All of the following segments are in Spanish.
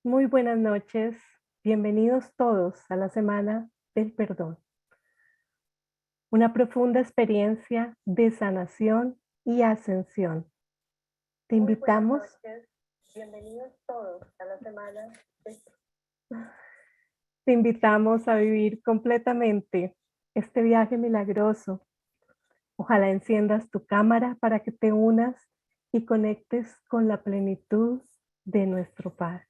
Muy buenas noches. Bienvenidos todos a la Semana del Perdón. Una profunda experiencia de sanación y ascensión. Te invitamos. Bienvenidos todos a la Semana del Perdón. Te invitamos a vivir completamente este viaje milagroso. Ojalá enciendas tu cámara para que te unas y conectes con la plenitud de nuestro Padre.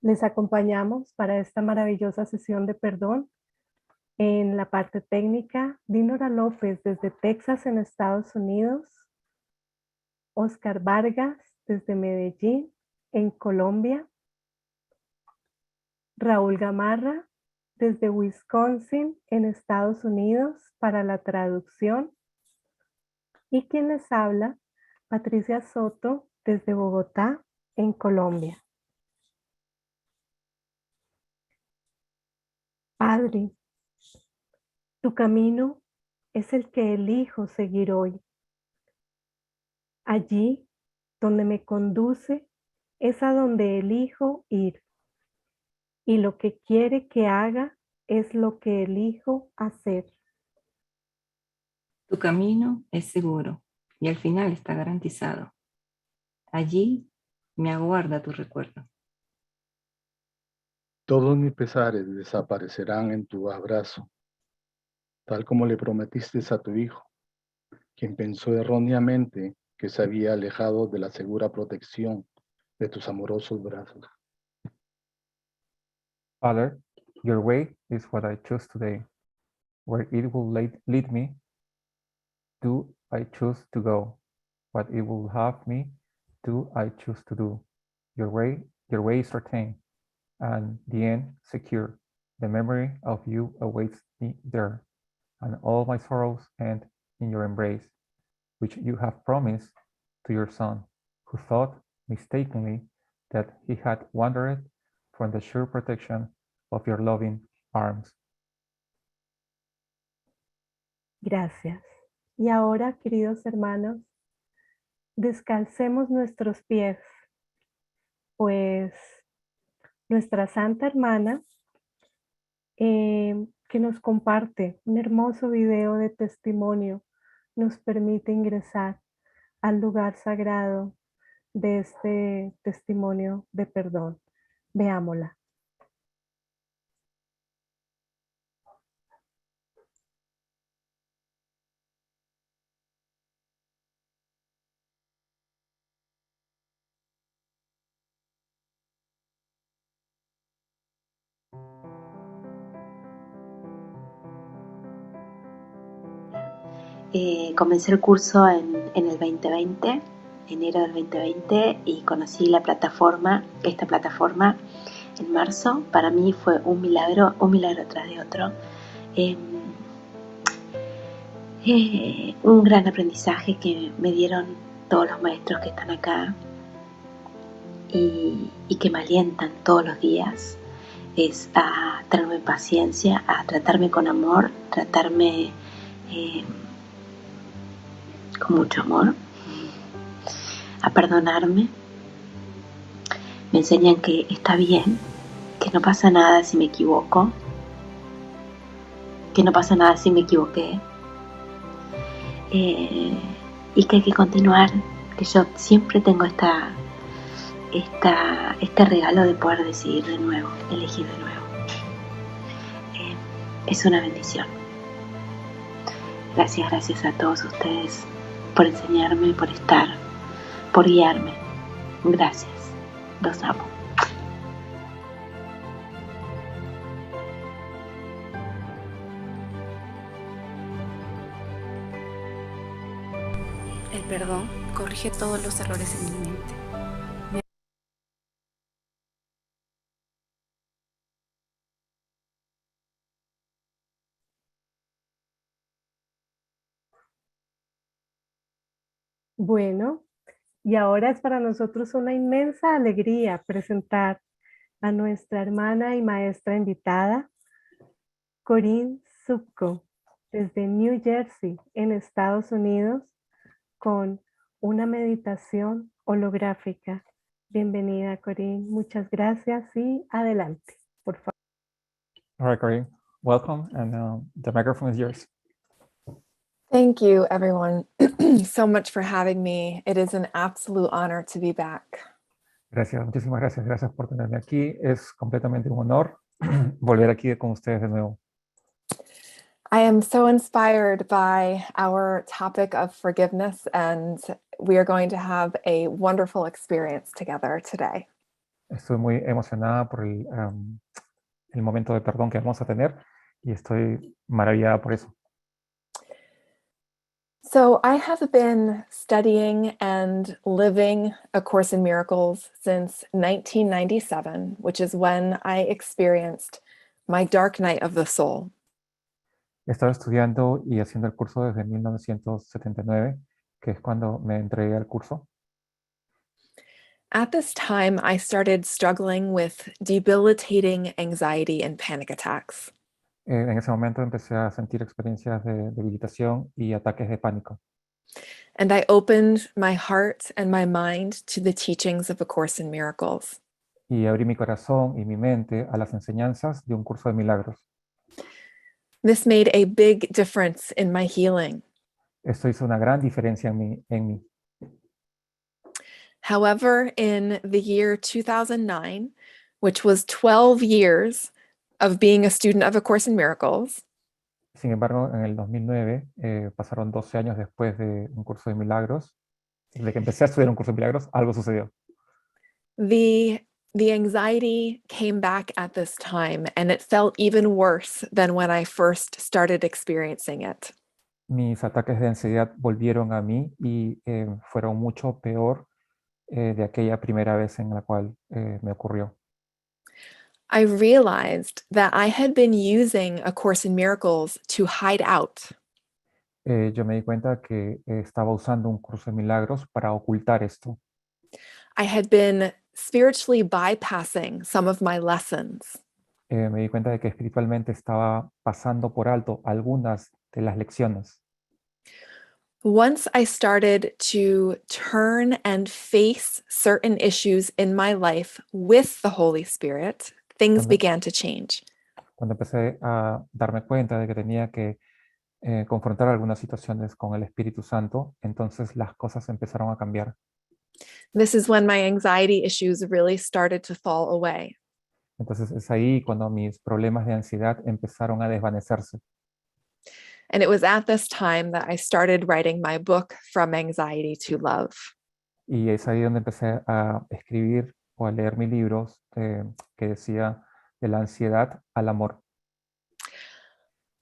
Les acompañamos para esta maravillosa sesión de perdón. En la parte técnica, Dinora López desde Texas en Estados Unidos, Oscar Vargas desde Medellín en Colombia, Raúl Gamarra desde Wisconsin en Estados Unidos para la traducción y quien les habla, Patricia Soto desde Bogotá en Colombia. Padre, tu camino es el que elijo seguir hoy. Allí donde me conduce es a donde elijo ir. Y lo que quiere que haga es lo que elijo hacer. Tu camino es seguro y al final está garantizado. Allí me aguarda tu recuerdo. Todos mis pesares desaparecerán en tu abrazo, tal como le prometiste a tu hijo, quien pensó erróneamente que se había alejado de la segura protección de tus amorosos brazos. Father, your way is what I choose today. Where it will lead me, do I choose to go. What it will have me, do I choose to do. Your way is certain, and the end secure. The memory of you awaits me there, and all my sorrows end in your embrace, which you have promised to your son, who thought mistakenly that he had wandered from the sure protection of your loving arms. Gracias. Y ahora, queridos hermanos, descalcemos nuestros pies, pues nuestra Santa Hermana que nos comparte un hermoso video de testimonio nos permite ingresar al lugar sagrado de este testimonio de perdón. Veámosla. Comencé el curso en el 2020, enero del 2020, y conocí esta plataforma en marzo. Para mí fue un milagro tras de otro. Un gran aprendizaje que me dieron todos los maestros que están acá y que me alientan todos los días. Es a tenerme paciencia, a tratarme con amor, tratarme con mucho amor, a perdonarme. Me enseñan que está bien, que no pasa nada si me equivoco, que no pasa nada si me equivoqué, y que hay que continuar, que yo siempre tengo este regalo de poder decidir de nuevo, elegir de nuevo. Es una bendición. Gracias a todos ustedes por enseñarme, por estar, por guiarme. Gracias. Los amo. El perdón corrige todos los errores en mi mente. Bueno, y ahora es para nosotros una inmensa alegría presentar a nuestra hermana y maestra invitada, Corinne Zupko, desde New Jersey, en Estados Unidos, con una meditación holográfica Bienvenida, Corinne. Muchas gracias y adelante, por favor. All right, Corinne, welcome, and the microphone is yours. Thank you, everyone, so much for having me. It is an absolute honor to be back. Gracias, muchísimas gracias. Gracias por tenerme aquí. Es completamente un honor volver aquí con ustedes de nuevo. I am so inspired by our topic of forgiveness, and we are going to have a wonderful experience together today. Estoy muy emocionada por el momento de perdón que vamos a tener y estoy maravillada por eso. So I have been studying and living A Course in Miracles since 1997, which is when I experienced my dark night of the soul. He estado estudiando y haciendo el curso desde 1979, que es cuando me entregué al curso. At this time, I started struggling with debilitating anxiety and panic attacks. En ese momento empecé a sentir experiencias de debilitación y ataques de pánico. And I opened my heart and my mind to the teachings of A Course in Miracles. Y abrí mi corazón y mi mente a las enseñanzas de un curso de milagros. This made a big difference in my healing. Esto hizo una gran diferencia en mí. However, in the year 2009, which was 12 years of being a student of A Course in Miracles, Sin embargo, en el 2009, pasaron 12 años después de un curso de milagros, de que empecé a estudiar un curso de milagros, algo sucedió. the anxiety came back at this time, and it felt even worse than when I first started experiencing it. Mis ataques de ansiedad volvieron a mí y fueron mucho peor de aquella primera vez en la cual me ocurrió. I realized that I had been using A Course in Miracles to hide out. Yo me di cuenta que estaba usando un curso de milagros para ocultar esto. I had been spiritually bypassing some of my lessons. Me di cuenta de que espiritualmente estaba pasando por alto algunas de las lecciones. Once I started to turn and face certain issues in my life with the Holy Spirit, things began to change. Cuando empecé a darme cuenta de que tenía que confrontar algunas situaciones con el Espíritu Santo, entonces las cosas empezaron a cambiar. This is when my anxiety issues really started to fall away. Entonces es ahí cuando mis problemas de ansiedad empezaron a desvanecerse. And it was at this time that I started writing my book, From Anxiety to Love. Y es ahí donde empecé a escribir o a leer mi libro que decía de la ansiedad al amor.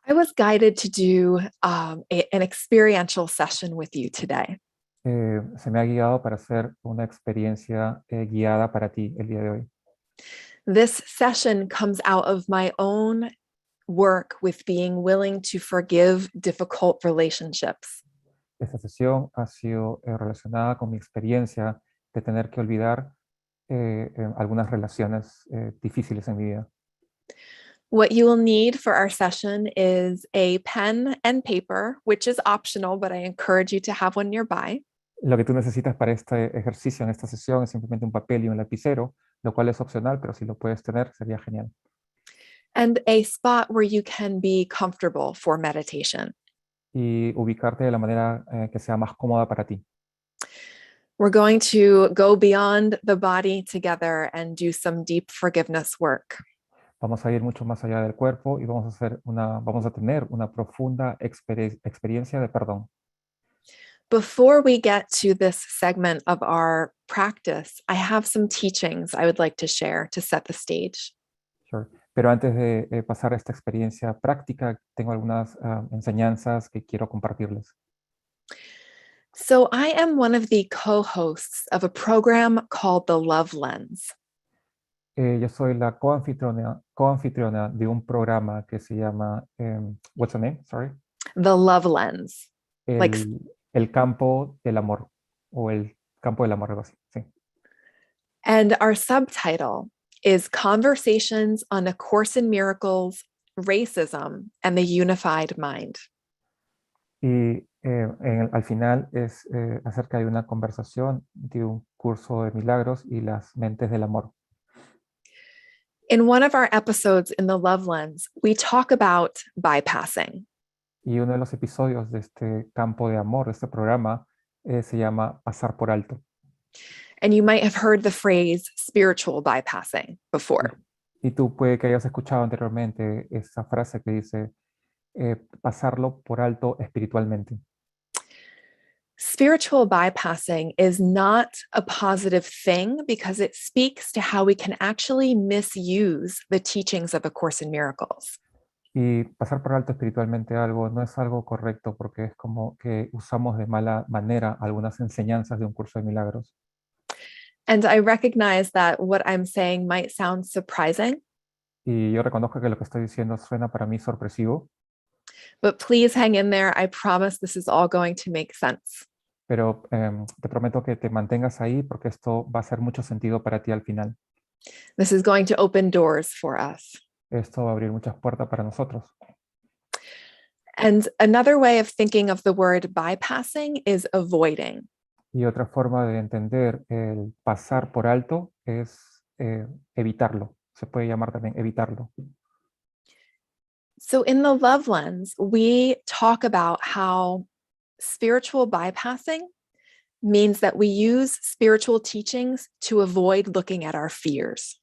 I was guided to do an experiential session with you today. Se me ha guiado para hacer una experiencia guiada para ti el día de hoy. This session comes out of my own work with being willing to forgive difficult relationships. Esta sesión ha sido relacionada con mi experiencia de tener que olvidar algunas relaciones difíciles en mi vida. What you will need for our session is a pen and paper, which is optional, but I encourage you to have one nearby. Lo que tú necesitas para este ejercicio en esta sesión es simplemente un papel y un lapicero, lo cual es opcional, pero si lo puedes tener sería genial. And a spot where you can be comfortable for meditation. Y ubicarte de la manera que sea más cómoda para ti. We're going to go beyond the body together and do some deep forgiveness work. Vamos a ir mucho más allá del cuerpo y vamos a tener una profunda experiencia de perdón. Before we get to this segment of our practice, I have some teachings I would like to share to set the stage. Sure. Pero antes de pasar a esta experiencia práctica, tengo algunas enseñanzas que quiero compartirles. So I am one of the co-hosts of a program called The Love Lens. Yo soy la coanfitriona de un programa que se llama, what's the name? Sorry. The Love Lens. El campo del amor, o el campo del amor, algo así, sí. And our subtitle is Conversations on A Course in Miracles, Racism, and the Unified Mind. Y al final es acerca de una conversación de un Curso de Milagros y las Mentes del Amor. In one of our episodes in the Love Lens, we talk about bypassing. Y uno de los episodios de este campo de amor, de este programa, se llama Pasar por Alto. And you might have heard the phrase spiritual bypassing before. Y tú puede que hayas escuchado anteriormente esa frase que dice pasarlo por alto espiritualmente. Spiritual bypassing is not a positive thing because it speaks to how we can actually misuse the teachings of A Course in Miracles. Y pasar por alto espiritualmente algo no es algo correcto porque es como que usamos de mala manera algunas enseñanzas de un curso de milagros. And I recognize that what I'm saying might sound surprising, Y yo reconozco que lo que estoy diciendo suena para mí sorpresivo, but please hang in there. I promise this is all going to make sense. pero te prometo que te mantengas ahí porque esto va a hacer mucho sentido para ti al final. This is going to open doors for us. Esto va a abrir muchas puertas para nosotros. And another way of thinking of the word bypassing is avoiding. Y otra forma de entender el pasar por alto es evitarlo. Se puede llamar también evitarlo. So in the Love Lens, we talk about how spiritual bypassing means that we use spiritual teachings to avoid looking at our fears.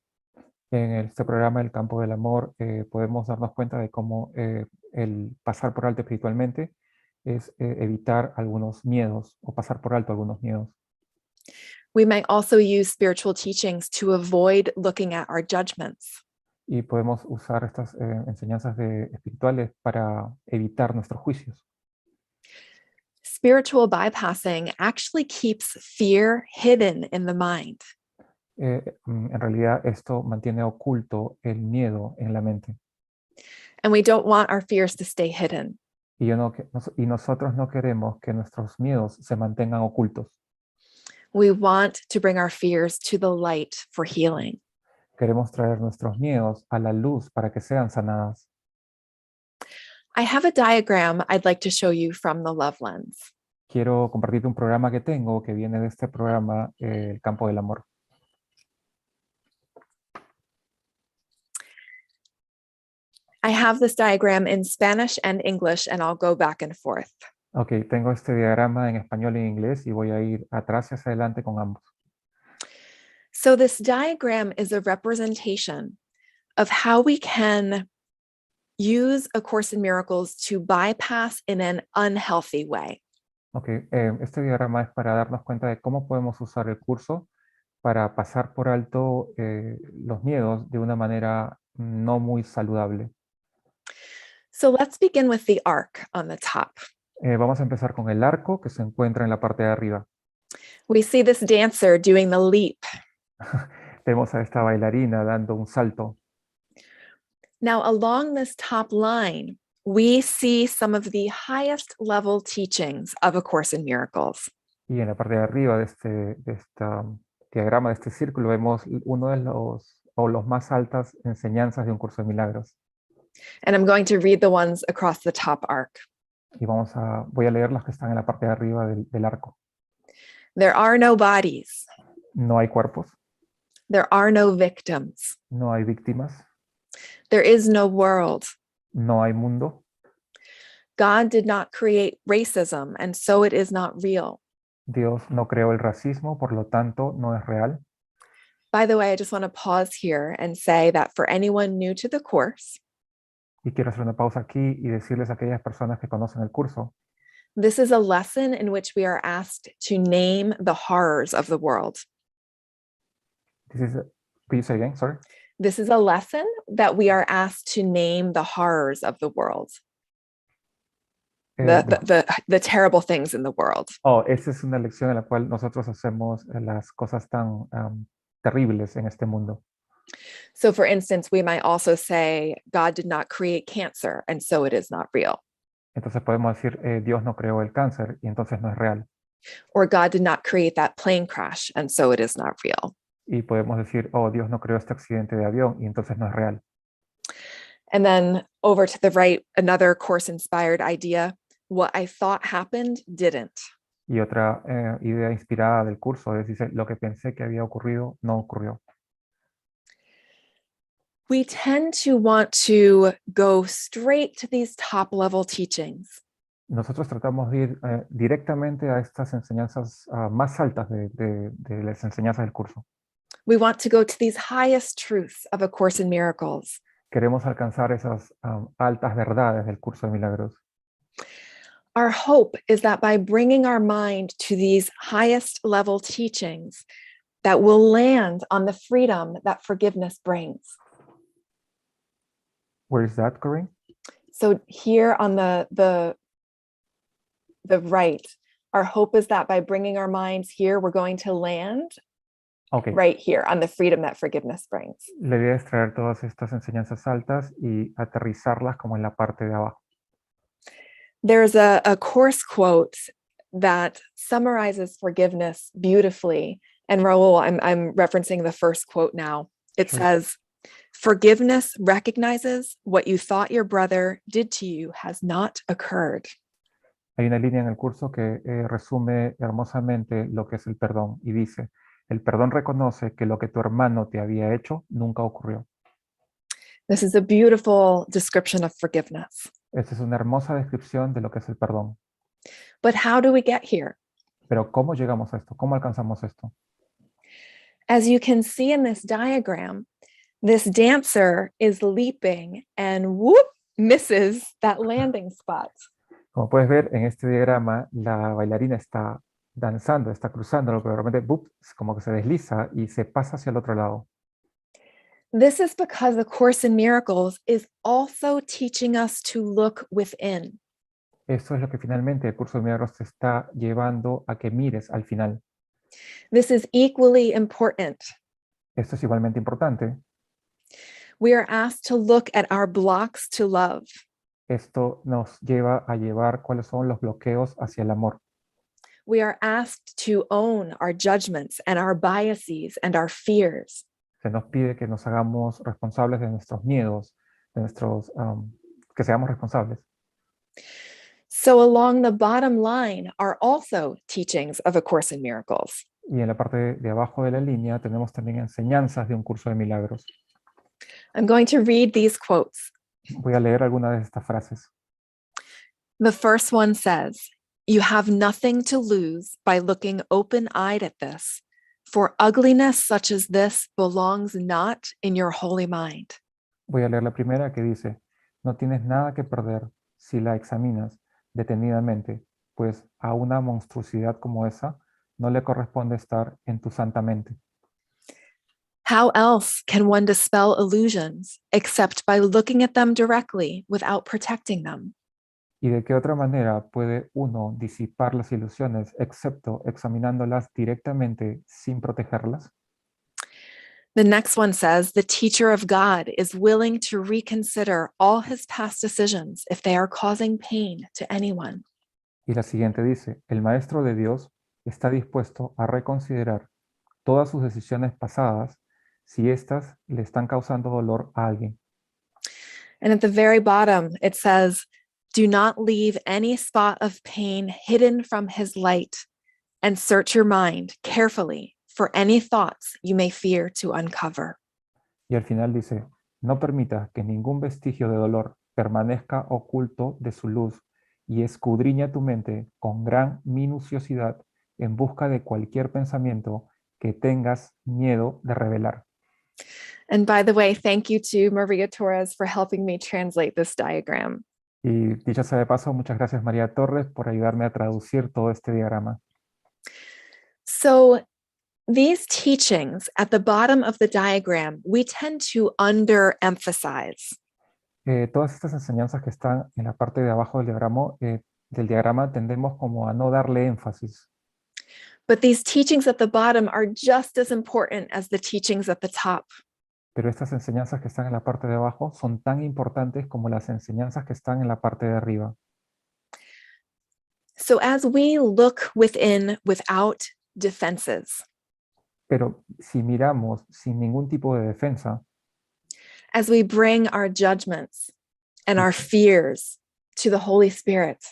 En este programa El Campo del Amor podemos darnos cuenta de cómo el pasar por alto espiritualmente es evitar algunos miedos o pasar por alto algunos miedos. We might also use spiritual teachings to avoid looking at our judgments. Y podemos usar estas enseñanzas espirituales para evitar nuestros juicios. Spiritual bypassing actually keeps fear hidden in the mind. En realidad esto mantiene oculto el miedo en la mente. And we don't want our fears to stay hidden. Y nosotros no queremos que nuestros miedos se mantengan ocultos. We want to bring our fears to the light for healing. Queremos traer nuestros miedos a la luz para que sean sanadas. I have a diagram I'd like to show you from the Love Lens. Quiero compartirte un programa que tengo que viene de este programa, El Campo del Amor. I have this diagram in Spanish and English, and I'll go back and forth. Ok, tengo este diagrama en español y en inglés y voy a ir atrás y hacia adelante con ambos. So this diagram is a representation of how we can use A Course in Miracles to bypass in an unhealthy way. Ok, este diagrama es para darnos cuenta de cómo podemos usar el curso para pasar por alto los miedos de una manera no muy saludable. So let's begin with the arc on the top. Vamos a empezar con el arco que se encuentra en la parte de arriba. We see this dancer doing the leap. Vemos a esta bailarina dando un salto. Now, along this top line, we see some of the highest level teachings of A Course in Miracles. Y en la parte de arriba de este diagrama, de este círculo, vemos uno de los más altas enseñanzas de un curso de milagros. And I'm going to read the ones across the top arc. Y voy a leer las que están en la parte de arriba del arco. There are no bodies. No hay cuerpos, There are no victims. no hay víctimas, There is no world. no hay mundo. God did not create racism, and so it is not real. Dios no creó el racismo, por lo tanto no es real. By the way, I just want to pause here and say that for anyone new to the course, Y quiero hacer una pausa aquí y decirles a aquellas personas que conocen el curso, this is a lesson in which we are asked to name the horrors of the world. could you say again? Sorry. This is a lesson that we are asked to name the horrors of the world, the terrible things in the world. Esta es una lección en la cual nosotros hacemos las cosas tan terribles en este mundo. So for instance, we might also say, God did not create cancer, and so it is not real. Entonces podemos decir, Dios no creó el cáncer y entonces no es real. Or God did not create that plane crash, and so it is not real. Y podemos decir, Dios no creó este accidente de avión y entonces no es real. And then over to the right, another course-inspired idea, what I thought happened didn't. Y otra idea inspirada del curso es, dice, lo que pensé que había ocurrido no ocurrió. We tend to want to go straight to these top level teachings. Nosotros tratamos de ir directamente a estas enseñanzas más altas de las enseñanzas del curso. We want to go to these highest truths of A Course in Miracles. Queremos alcanzar esas altas verdades del curso de milagros. Our hope is that by bringing our mind to these highest level teachings, that we'll land on the freedom that forgiveness brings. Where is that, Corinne? So here on the right, our hope is that by bringing our minds here, we're going to land Okay. right here on the freedom that forgiveness brings. La idea es traer todas estas enseñanzas altas y aterrizarlas como en la parte de abajo. There's a course quote that summarizes forgiveness beautifully. And Raul, I'm referencing the first quote now. It Sure. says, forgiveness recognizes what you thought your brother did to you has not occurred. Hay una línea en el curso que resume hermosamente lo que es el perdón y dice, el perdón reconoce que lo que tu hermano te había hecho nunca ocurrió. This is a beautiful description of forgiveness. Esta es una hermosa descripción de lo que es el perdón. But how do we get here? Pero ¿cómo llegamos a esto? ¿Cómo alcanzamos esto? As you can see in this diagram, this dancer is leaping and whoop, misses that landing spot. Como puedes ver en este diagrama, la bailarina está danzando, está cruzando, pero de repente ¡bup!, como que se desliza y se pasa hacia el otro lado. This is because the Course in Miracles is also teaching us to look within. Esto es lo que finalmente el curso de milagros te está llevando a que mires al final. This is equally important. Esto es igualmente importante. We are asked to look at our blocks to love. Esto nos lleva a llevar cuáles son los bloqueos hacia el amor. We are asked to own our judgments and our biases and our fears. Se nos pide que nos hagamos responsables de nuestros miedos, de nuestros, que seamos responsables. So along the bottom line are also teachings of A Course in Miracles. Y en la parte de abajo de la línea tenemos también enseñanzas de un curso de milagros. I'm going to read these quotes. Voy a leer algunas de estas frases. The first one says, "You have nothing to lose by looking open-eyed at this, for ugliness such as this belongs not in your holy mind." Voy a leer la primera que dice, no tienes nada que perder si la examinas detenidamente, pues a una monstruosidad como esa no le corresponde estar en tu santa mente. How else can one dispel illusions except by looking at them directly without protecting them? ¿Y de qué otra manera puede uno disipar las ilusiones excepto examinándolas directamente sin protegerlas? The next one says, the teacher of God is willing to reconsider all his past decisions if they are causing pain to anyone. Y la siguiente dice, el maestro de Dios está dispuesto a reconsiderar todas sus decisiones pasadas si éstas le están causando dolor a alguien. And at the very bottom, it says, do not leave any spot of pain hidden from his light, and search your mind carefully for any thoughts you may fear to uncover. Y al final dice, no permita que ningún vestigio de dolor permanezca oculto de su luz y escudriña tu mente con gran minuciosidad en busca de cualquier pensamiento que tengas miedo de revelar. And by the way, thank you to Maria Torres for helping me translate this diagram. Y dicho sea de paso, muchas gracias María Torres por ayudarme a traducir todo este diagrama. So these teachings at the bottom of the diagram, we tend to underemphasize. Todas estas enseñanzas que están en la parte de abajo del diagrama tendemos como a no darle énfasis. But these teachings at the bottom are just as important as the teachings at the top. Pero estas enseñanzas que están en la parte de abajo son tan importantes como las enseñanzas que están en la parte de arriba. So as we look within without defenses, Pero si miramos sin ningún tipo de defensa, as we bring our judgments and our fears to the Holy Spirit,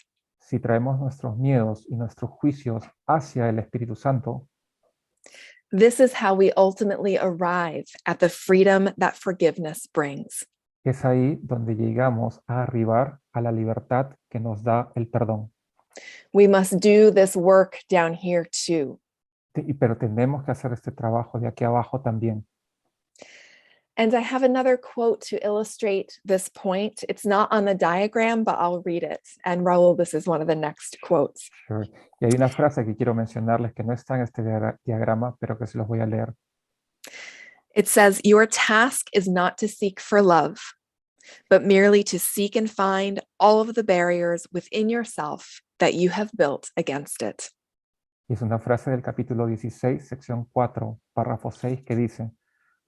si traemos nuestros miedos y nuestros juicios hacia el Espíritu Santo, this is how we ultimately arrive at the freedom that forgiveness brings. es ahí donde llegamos a arribar a la libertad que nos da el perdón. We must do this work down here too. Pero tenemos que hacer este trabajo de aquí abajo también. And I have another quote to illustrate this point. It's not on the diagram, but I'll read it. And Raul, this is one of the next quotes. Sure. Y hay una frase que quiero mencionarles que no está en este diagrama, pero que se los voy a leer. It says, your task is not to seek for love, but merely to seek and find all of the barriers within yourself that you have built against it. Y es una frase del capítulo 16, sección 4, párrafo 6, que dice: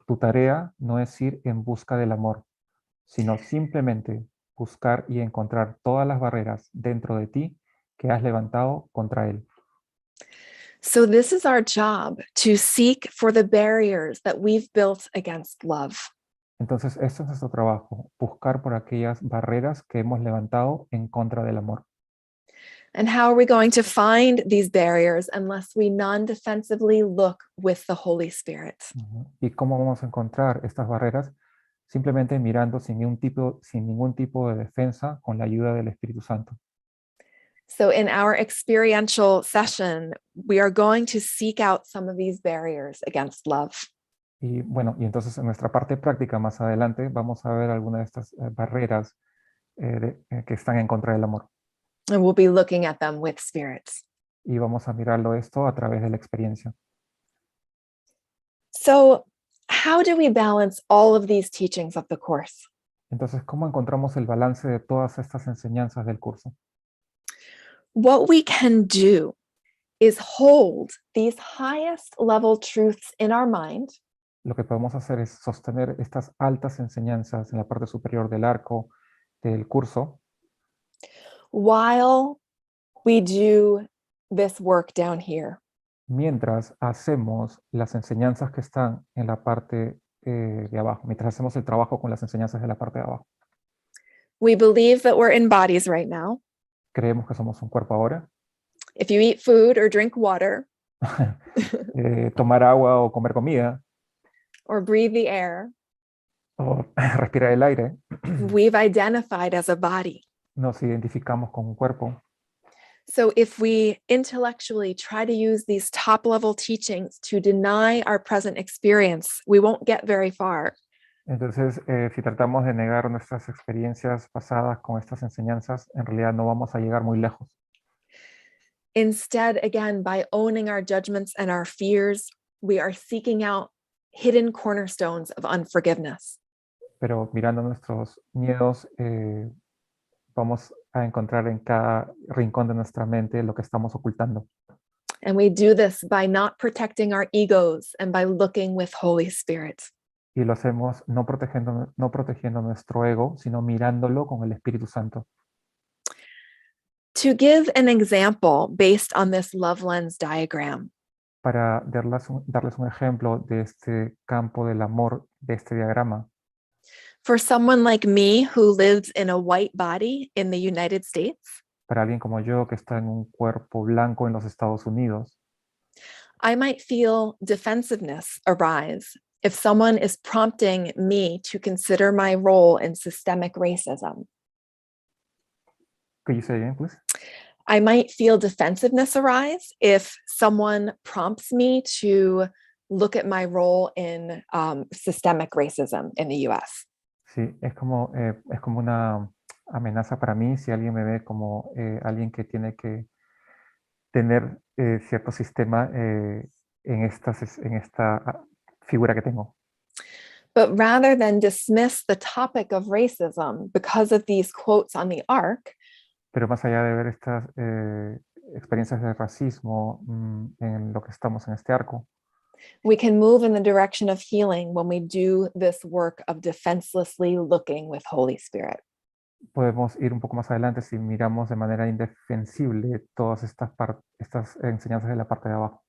tu tarea no es ir en busca del amor, sino simplemente buscar y encontrar todas las barreras dentro de ti que has levantado contra él. So this is our job, to seek for the barriers that we've built against love. Entonces, esto es nuestro trabajo, buscar por aquellas barreras que hemos levantado en contra del amor. And how are we going to find these barriers unless we non-defensively look with the Holy Spirit? ¿Y cómo vamos a encontrar estas barreras? Simplemente mirando sin ningún tipo de defensa con la ayuda del Espíritu Santo. So in our experiential session, we are going to seek out some of these barriers against love. Y bueno, y entonces en nuestra parte práctica más adelante vamos a ver algunas de estas barreras que están en contra del amor. And we'll be looking at them with spirits. Y vamos a mirarlo esto a través de la experiencia. So how do we balance all of these teachings of the course? Entonces, ¿cómo encontramos el balance de todas estas enseñanzas del curso? What we can do is hold these highest level truths in our mind. Lo que podemos hacer es sostener estas altas enseñanzas en la parte superior del arco del curso, while we do this work down here. mientras hacemos las enseñanzas que están en la parte de abajo, mientras hacemos el trabajo con las enseñanzas de la parte de abajo. We believe that we're in bodies right now. Creemos que somos un cuerpo ahora. If you eat food or drink water Tomar agua o comer comida, or breathe the air, o respirar el aire, we've identified as a body. nos identificamos con un cuerpo. So if we intellectually try to use these top level teachings to deny our present experience, we won't get very far. Entonces, si tratamos de negar nuestras experiencias pasadas con estas enseñanzas, en realidad no vamos a llegar muy lejos. Instead, again, by owning our judgments and our fears, we are seeking out hidden cornerstones of unforgiveness. Pero mirando nuestros miedos, vamos a encontrar en cada rincón de nuestra mente lo que estamos ocultando. And we do this by not protecting our egos and by looking with Holy Spirit. Y lo hacemos no protegiendo nuestro ego, sino mirándolo con el Espíritu Santo. To give an example based on this love lens diagram, Para darles un ejemplo de este campo del amor, de este diagrama, for someone like me who lives in a white body in the United States, para alguien como yo que está en un cuerpo blanco en los Estados Unidos, I might feel defensiveness arise if someone is prompting me to consider my role in systemic racism. could you say again, please? I might feel defensiveness arise if someone prompts me to look at my role in systemic racism in the US. Sí, es como una amenaza para mí si alguien me ve como alguien que tiene que tener cierto sistema en esta figura que tengo. But rather than dismiss the topic of racism because of these quotes on the ark, Pero más allá de ver estas experiencias de racismo en lo que estamos en este arco, we can move in the direction of healing when we do this work of defenselessly looking with Holy Spirit. podemos ir un poco más adelante si miramos de manera indefensible todas estas enseñanzas de la parte de abajo.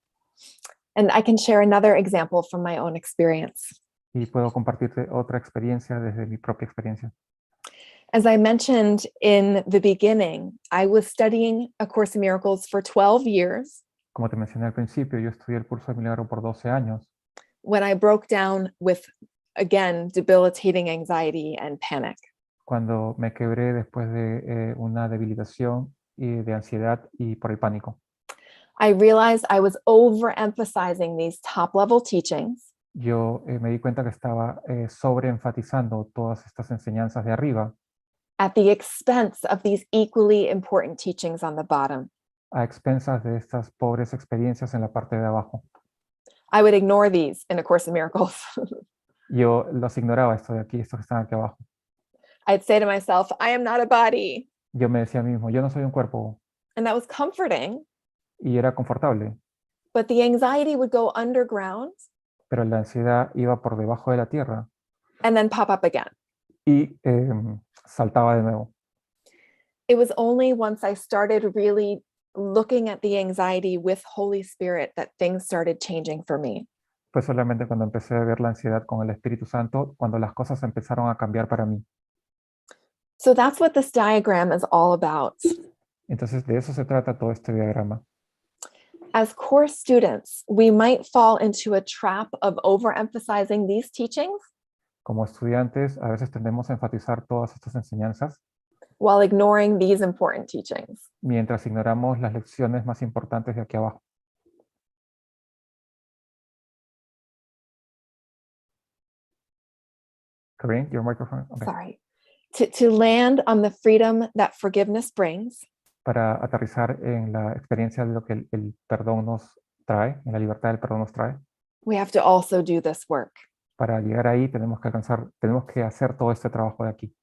And I can share another example from my own experience. Y puedo compartirte otra experiencia desde mi propia experiencia. As I mentioned in the beginning, I was studying A Course in Miracles for 12 years Como te mencioné al principio, yo estudié el curso de milagro por 12 años, when I broke down with, again, debilitating anxiety and panic. cuando me quebré después de una debilitación y de ansiedad y por el pánico. I realized I was overemphasizing these top-level teachings Yo me di cuenta que estaba sobreenfatizando todas estas enseñanzas de arriba at the expense of these equally important teachings on the bottom. a expensas de estas pobres experiencias en la parte de abajo. I would ignore these in A Course in Miracles. Yo los ignoraba, esto de aquí, estos que están aquí abajo. I'd say to myself, I am not a body. Yo me decía a mí mismo, yo no soy un cuerpo, And that was comforting, y era confortable, but the anxiety would go underground pero la ansiedad iba por debajo de la tierra and then pop up again. y saltaba de nuevo. It was only once I started really looking at the anxiety with Holy Spirit that things started changing for me. Fue solamente cuando empecé a ver la ansiedad con el Espíritu Santo, cuando las cosas empezaron a cambiar para mí. So that's what this diagram is all about. Entonces, de eso se trata todo este diagrama. As course students, we might fall into a trap of overemphasizing these teachings Como estudiantes, a veces tendemos a enfatizar todas estas enseñanzas while ignoring these important teachings. mientras ignoramos las lecciones más importantes de aquí abajo. Corinne, your microphone. Okay. Sorry. To land on the freedom that forgiveness brings, Para aterrizar en la experiencia de lo que el perdón nos trae, en la libertad del perdón nos trae. we have to also do this work. Para llegar ahí tenemos que hacer todo este trabajo de aquí.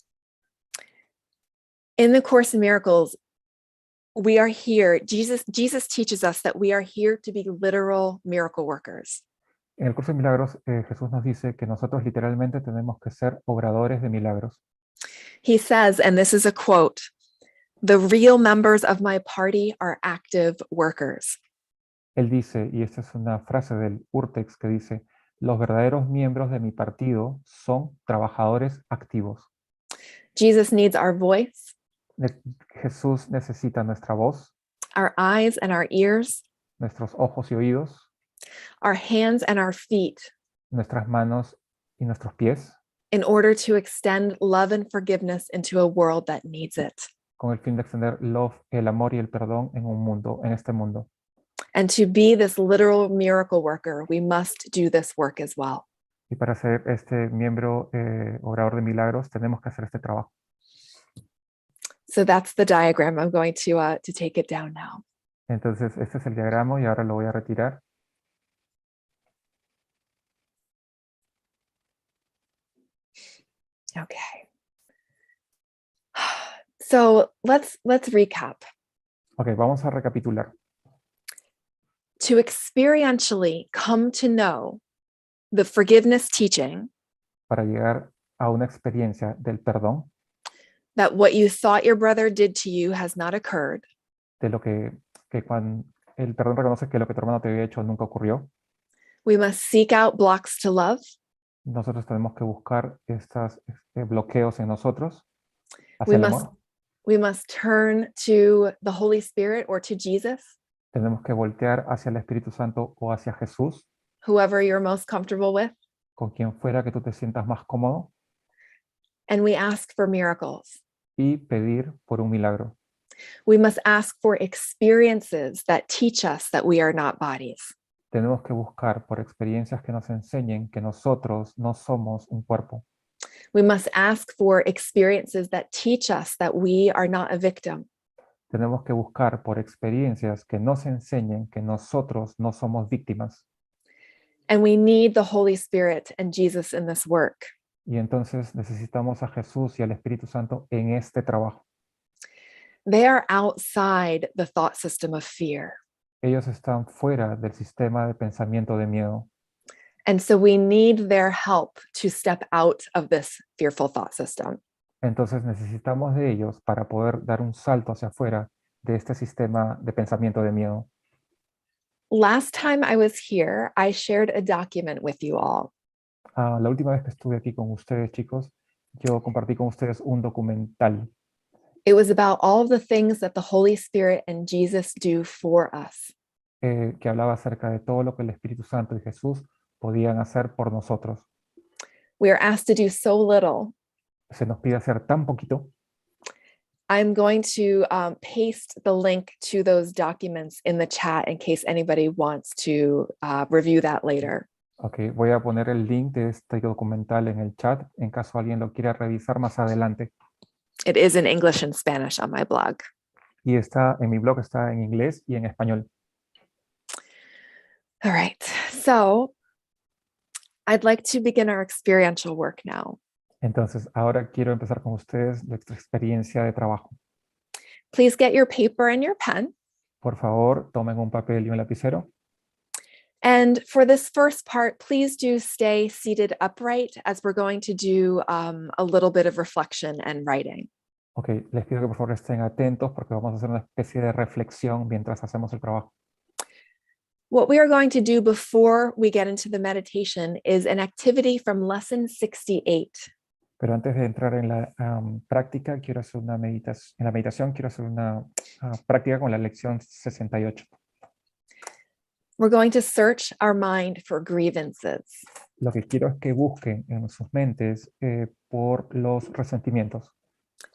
In the Course in Miracles, we are here. Jesus teaches us that we are here to be literal miracle workers. En el curso de milagros, Jesús nos dice que nosotros literalmente tenemos que ser obradores de milagros. He says, and this is a quote, "The real members of my party are active workers." Él dice, y esta es una frase del Urtext que dice, los verdaderos miembros de mi partido son trabajadores activos. Jesus needs our voice, Jesús necesita nuestra voz, our eyes and our ears, nuestros ojos y oídos, our hands and our feet nuestras manos y nuestros pies, in order to extend love and forgiveness into a world that needs it. con el fin de extender el amor y el perdón en este mundo. And to be this literal miracle worker, we must do this work as well. Y para ser este miembro obrador de milagros, tenemos que hacer este trabajo. So that's the diagram. I'm going to take it down now. Entonces, este es el diagrama y ahora lo voy a retirar. Okay. So let's recap. Ok, vamos a recapitular. To experientially come to know the forgiveness teaching, Para llegar a una experiencia del perdón, that what you thought your brother did to you has not occurred, de lo que cuando el perdón reconoce que lo que tu hermano te había hecho nunca ocurrió. we must seek out blocks to love. Nosotros tenemos que buscar estos bloqueos en nosotros hacia We el must, amor. we must turn to the Holy Spirit or to Jesus, Tenemos que voltear hacia el Espíritu Santo o hacia Jesús, whoever you're most comfortable with, con quien fuera que tú te sientas más cómodo, and we ask for miracles. y pedir por un milagro. We must ask for experiences that teach us that we are not bodies. Tenemos que buscar por experiencias que nos enseñen que nosotros no somos un cuerpo. We must ask for experiences that teach us that we are not a victim. Tenemos que buscar por experiencias que nos enseñen que nosotros no somos víctimas. And we need the Holy Spirit and Jesus in this work. Y entonces necesitamos a Jesús y al Espíritu Santo en este trabajo. They are outside the thought system of fear. Ellos están fuera del sistema de pensamiento de miedo. And so we need their help to step out of this fearful thought system. Entonces necesitamos de ellos para poder dar un salto hacia afuera de este sistema de pensamiento de miedo. Last time I was here, I shared a document with you all. La última vez que estuve aquí con ustedes, chicos, yo compartí con ustedes un documental It was about all of the things that the Holy Spirit and Jesus do for us. que hablaba acerca de todo lo que el Espíritu Santo y Jesús podían hacer por nosotros. We are asked to do so little. Se nos pide hacer tan poquito. I'm going to paste the link to those documents in the chat in case anybody wants to review that later. Ok, voy a poner el link de este documental en el chat en caso alguien lo quiera revisar más adelante. It is in English and Spanish on my blog. Y está en mi blog, está en inglés y en español. All right, so I'd like to begin our experiential work now. Entonces, ahora quiero empezar con ustedes nuestra experiencia de trabajo. Please get your paper and your pen. Por favor, tomen un papel y un lapicero. And for this first part, please do stay seated upright as we're going to do a little bit of reflection and writing. Ok, les pido que por favor estén atentos porque vamos a hacer una especie de reflexión mientras hacemos el trabajo. What we are going to do before we get into the meditation is an activity from lesson 68. Pero antes de entrar en la práctica, quiero hacer una meditación. En la meditación quiero hacer una práctica con la lección 68. We're going to search our mind for grievances. Lo que quiero es que busquen en sus mentes por los resentimientos.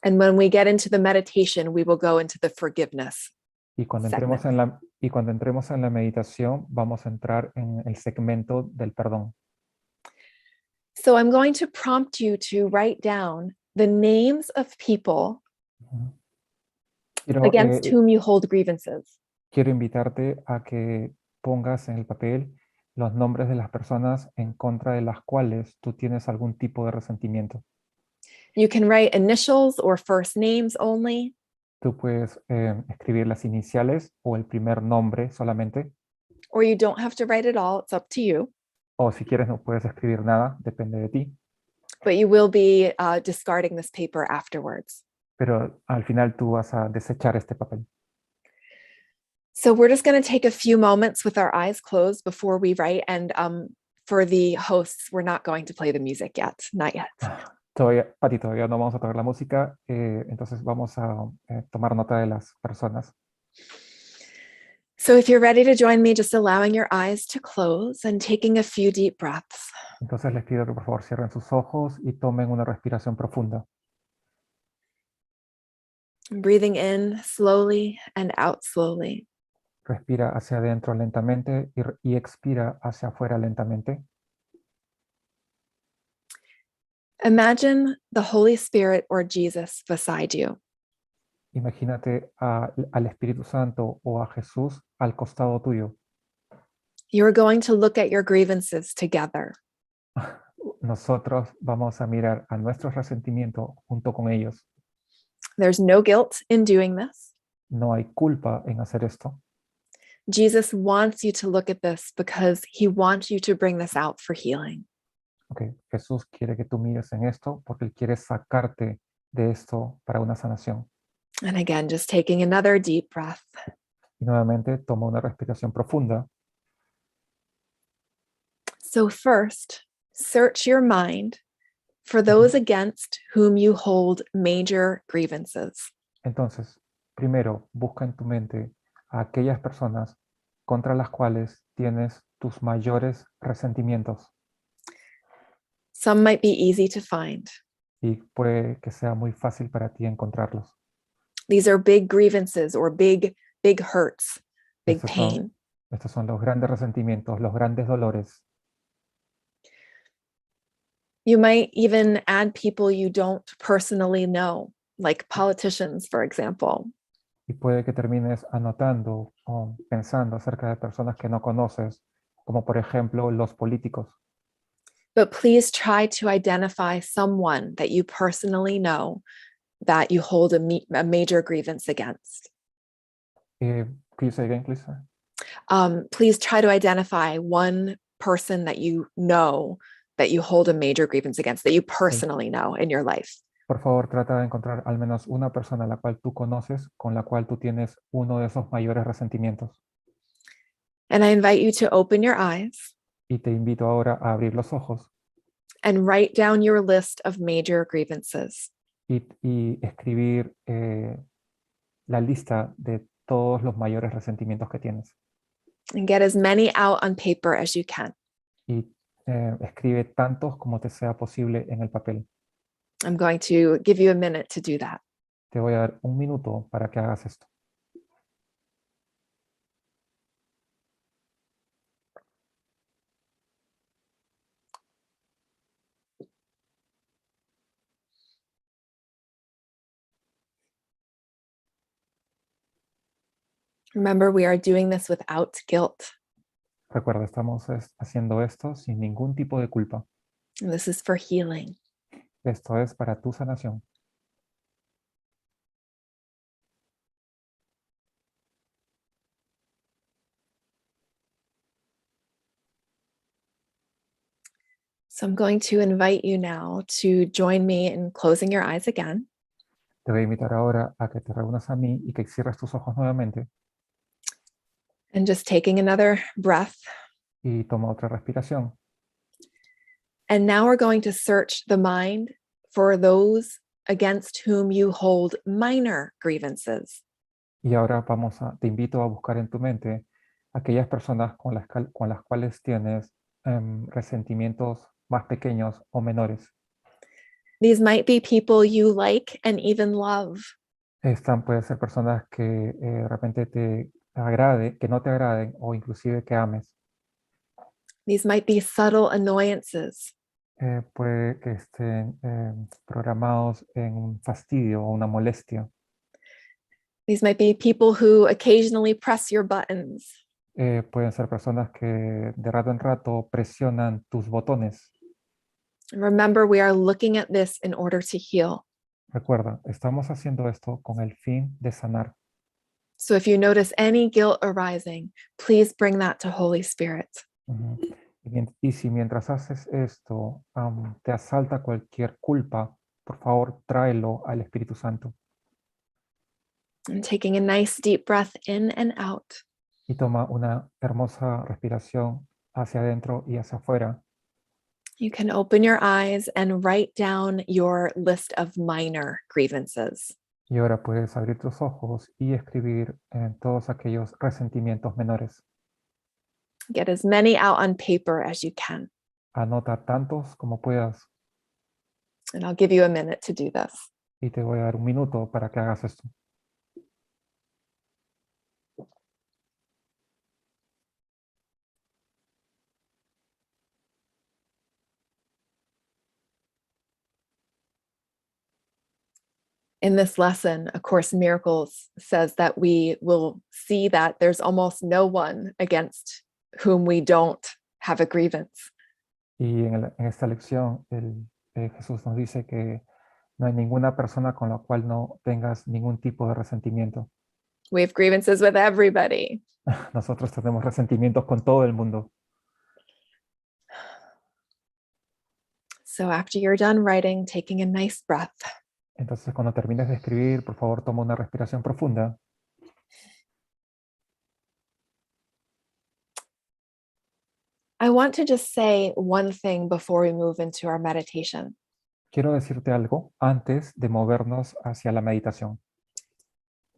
And when we get into the meditation, we will go into the forgiveness. Y cuando entremos en la meditación, vamos a entrar en el segmento del perdón. So I'm going to prompt you to write down the names of people against whom you hold grievances. Quiero invitarte a que pongas en el papel los nombres de las personas en contra de las cuales tú tienes algún tipo de resentimiento. You can write initials or first names only. Tú puedes escribir las iniciales o el primer nombre solamente. Or you don't have to write it all, it's up to you. O si quieres no puedes escribir nada, depende de ti. But you will be discarding this paper afterwards. Pero al final tú vas a desechar este papel. So we're just going to take a few moments with our eyes closed before we write. And for the hosts, we're not going to play the music yet, not yet. Pati, todavía no vamos a tocar la música, entonces vamos a tomar nota de las personas. So if you're ready to join me, just allowing your eyes to close and taking a few deep breaths. Entonces les pido que por favor cierren sus ojos y tomen una respiración profunda. Breathing in slowly and out slowly. Respira hacia adentro lentamente y expira hacia afuera lentamente. Imagine the Holy Spirit or Jesus beside you. Imagínate al Espíritu Santo o a Jesús al costado tuyo. You're going to look at your grievances together. Nosotros vamos a mirar a nuestros resentimientos junto con ellos. There's no guilt in doing this. No hay culpa en hacer esto. Jesus wants you to look at this because he wants you to bring this out for healing. Okay. Jesús quiere que tú mires en esto porque Él quiere sacarte de esto para una sanación. And again, just taking another deep breath. Y nuevamente toma una respiración profunda. So first, search your mind for those against whom you hold major grievances. Entonces, primero, busca en tu mente a aquellas personas contra las cuales tienes tus mayores resentimientos. Some might be easy to find. Y puede que sea muy fácil para ti encontrarlos. These are big grievances or big hurts, big pain. Estos son los grandes resentimientos, los grandes dolores. You might even add people you don't personally know, like politicians, for example. Y puede que termines anotando o pensando acerca de personas que no conoces, como por ejemplo los políticos. But please try to identify someone that you personally know that you hold a major grievance against. Could you say again, please? Please try to identify one person that you know that you hold a major grievance against, that you personally know in your life. Por favor, trata de encontrar al menos una persona a la cual tú conoces, con la cual tú tienes uno de esos mayores resentimientos. And I invite you to open your eyes. Y te invito ahora a abrir los ojos. and write down your list of major grievances. y escribir la lista de todos los mayores resentimientos que tienes. And get as many out on paper as you can. Y escribe tantos como te sea posible en el papel. I'm going to give you a minute to do that. Te voy a dar un minuto para que hagas esto. Remember, we are doing this without guilt. Recuerda, estamos haciendo esto sin ningún tipo de culpa. And this is for healing. Esto es para tu sanación. So I'm going to invite you now to join me in closing your eyes again. Te voy a invitar ahora a que te reúnas a mí y que cierres tus ojos nuevamente And just taking another breath. y toma otra respiración. And now we're going to search the mind for those against whom you hold minor grievances. Y ahora te invito a buscar en tu mente aquellas personas con las cuales tienes resentimientos más pequeños o menores. These might be people you like and even love. Pueden ser personas que de repente que no te agraden o inclusive que ames. These might be subtle annoyances. Puede que estén programados en un fastidio o una molestia. These might be people who occasionally press your buttons. Pueden ser personas que de rato en rato presionan tus botones. Remember, we are looking at this in order to heal. Recuerda, estamos haciendo esto con el fin de sanar. So if you notice any guilt arising, please bring that to Holy Spirit. Y si mientras haces esto te asalta cualquier culpa, por favor tráelo al Espíritu Santo. And taking a nice deep breath in and out. Y toma una hermosa respiración hacia adentro y hacia afuera. You can open your eyes and write down your list of minor grievances. Y ahora puedes abrir tus ojos y escribir todos aquellos resentimientos menores. Get as many out on paper as you can. Anota tantos como puedas. And I'll give you a minute to do this. Y te voy a dar un minuto para que hagas esto. In this lesson, A Course in Miracles says that we will see that there's almost no one against whom we don't have a grievance. Y en esta lección, Jesús nos dice que no hay ninguna persona con la cual no tengas ningún tipo de resentimiento. We have grievances with everybody. Nosotros tenemos resentimientos con todo el mundo. So after you're done writing, taking a nice breath. Entonces, cuando termines de escribir, por favor, toma una respiración profunda. I want to just say one thing before we move into our meditation. Quiero decirte algo antes de movernos hacia la meditación.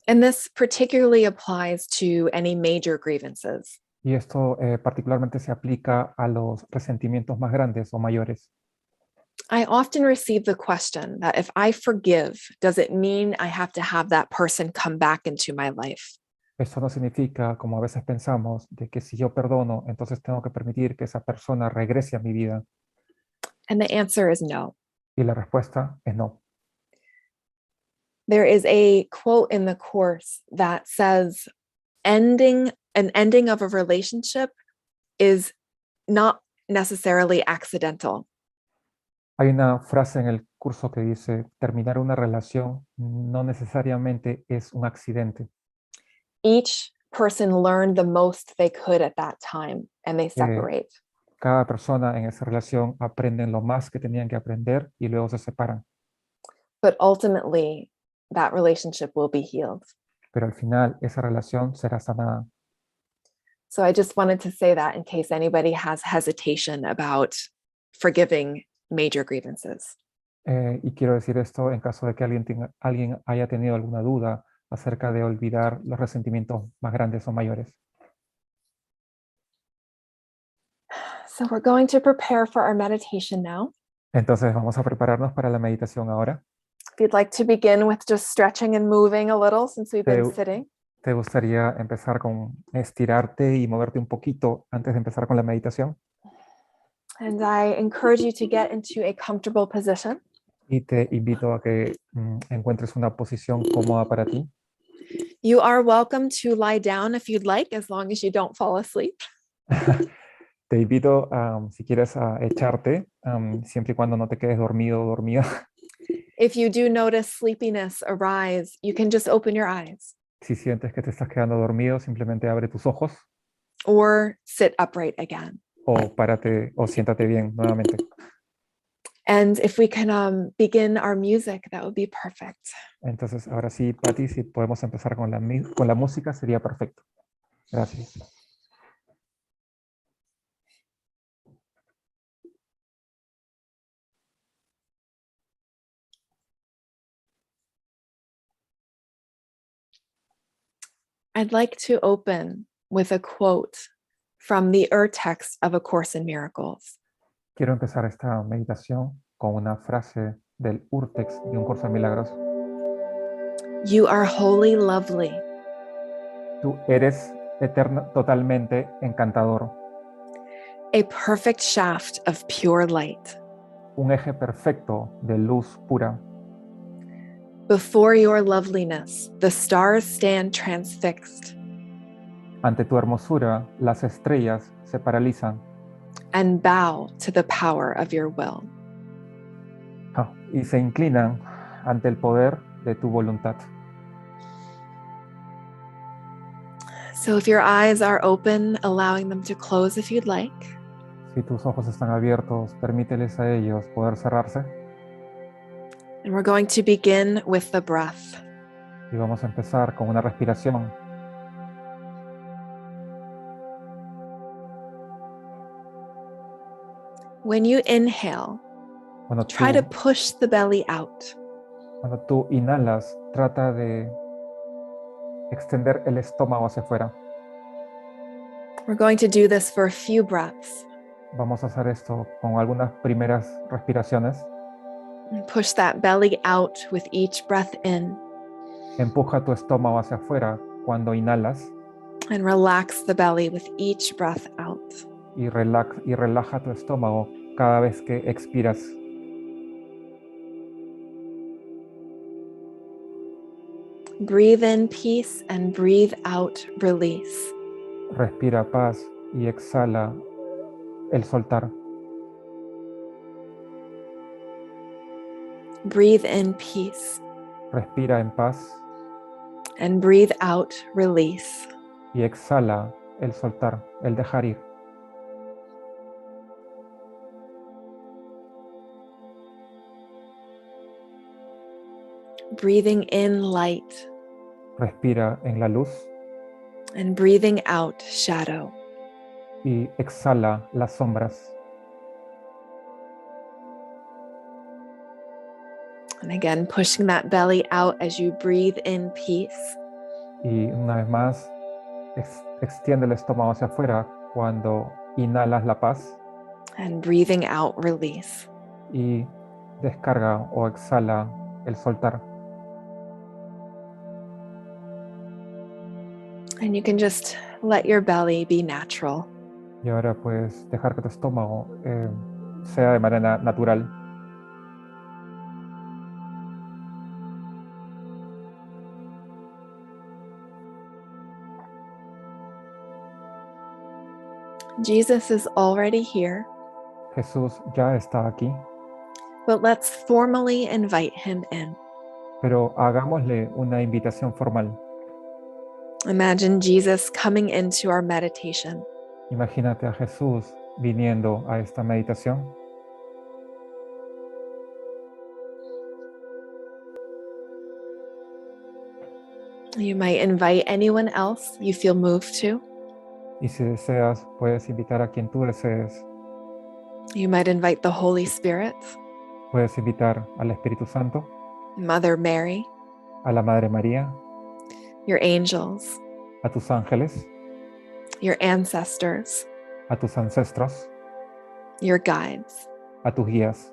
And this particularly applies to any major grievances. Y esto particularmente se aplica a los resentimientos más grandes o mayores. I often receive the question that if I forgive, does it mean I have to have that person come back into my life? Esto no significa, como a veces pensamos, de que si yo perdono, entonces tengo que permitir que esa persona regrese a mi vida. And the answer is no. Y la respuesta es no. There is a quote in the Course that says, an ending of a relationship is not necessarily accidental. Hay una frase en el curso que dice, terminar una relación no necesariamente es un accidente. Each person learned the most they could at that time, and they separate. Cada persona en esa relación aprende lo más que tenían que aprender y luego se separan. But ultimately, that relationship will be healed. Pero al final esa relación será sanada. So I just wanted to say that in case anybody has hesitation about forgiving major grievances. Y quiero decir esto en caso de que alguien haya tenido alguna duda acerca de olvidar los resentimientos más grandes o mayores. So we're going to prepare for our meditation now. Entonces vamos a prepararnos para la meditación ahora. If you'd like to begin with just stretching and moving a little since we've been sitting. ¿Te gustaría empezar con estirarte y moverte un poquito antes de empezar con la meditación? And I encourage you to get into a comfortable position. Y te invito a que encuentres una posición cómoda para ti. You are welcome to lie down if you'd like, as long as you don't fall asleep. Te invito, si quieres, a echarte, siempre y cuando no te quedes dormido o dormida. If you do notice sleepiness arise, you can just open your eyes. Si sientes que te estás quedando dormido, simplemente abre tus ojos. Or sit upright again. O párate o siéntate bien nuevamente. And if we can begin our music, that would be perfect. Entonces, ahora sí, Patti, si podemos empezar con la música, sería perfecto. Gracias. I'd like to open with a quote from the text of A Course in Miracles. Quiero empezar esta meditación con una frase del urtext de Un Curso de Milagros. You are wholly lovely. Tú eres totalmente encantador. A perfect shaft of pure light. Un eje perfecto de luz pura. Before your loveliness, the stars stand transfixed. Ante tu hermosura, las estrellas se paralizan. And bow to the power of your will. Y se inclinan ante el poder de tu voluntad. So if your eyes are open, allowing them to close if you'd like. Si tus ojos están abiertos, permíteles a ellos poder cerrarse. And we're going to begin with the breath. Y vamos a empezar con una respiración. When you inhale, try to push the belly out. Cuando tú inhalas, trata de extender el estómago hacia afuera. We're going to do this for a few breaths. Vamos a hacer esto con algunas primeras respiraciones. And push that belly out with each breath in. Empuja tu estómago hacia afuera cuando inhalas. And relax the belly with each breath out. Y relaja tu estómago cada vez que expiras. Breathe in peace and breathe out release. Respira paz y exhala el soltar. Breathe in peace. Respira en paz. And breathe out release. Y exhala el soltar, el dejar ir. Breathing in light. Respira en la luz. And breathing out shadow. Y exhala las sombras. And again, pushing that belly out as you breathe in peace. Y una vez más, extiende el estómago hacia afuera cuando inhalas la paz. And breathing out release. Y descarga o exhala el soltar. And you can just let your belly be natural. Y ahora puedes dejar que tu estómago sea de manera natural. Jesus is already here. Jesús ya está aquí. But let's formally invite him in. Pero hagámosle una invitación formal. Imagine Jesus coming into our meditation. Imagínate a Jesús viniendo a esta meditación. You might invite anyone else you feel moved to. Y si deseas, puedes invitar a quien tú desees. You might invite the Holy Spirit, Puedes invitar al Espíritu Santo, Mother Mary, a la Madre María, your angels, a tus ángeles, your ancestors, a tus ancestros, your guides. a tus guías.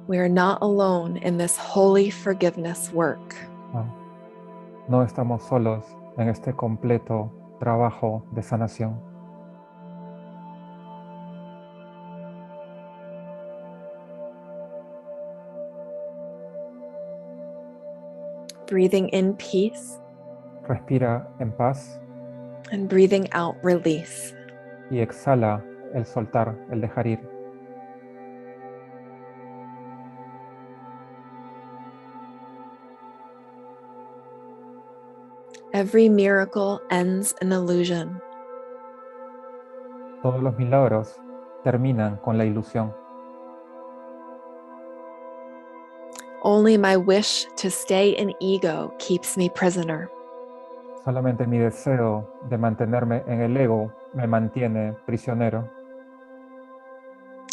We are not alone in this holy forgiveness work. No estamos solos en este completo trabajo de sanación. Breathing in peace Respira en paz and breathing out release. y exhala el soltar, el dejar ir. Every miracle ends in illusion. Todos los milagros terminan con la ilusión. Only my wish to stay in ego keeps me prisoner. Solamente mi deseo de mantenerme en el ego me mantiene prisionero.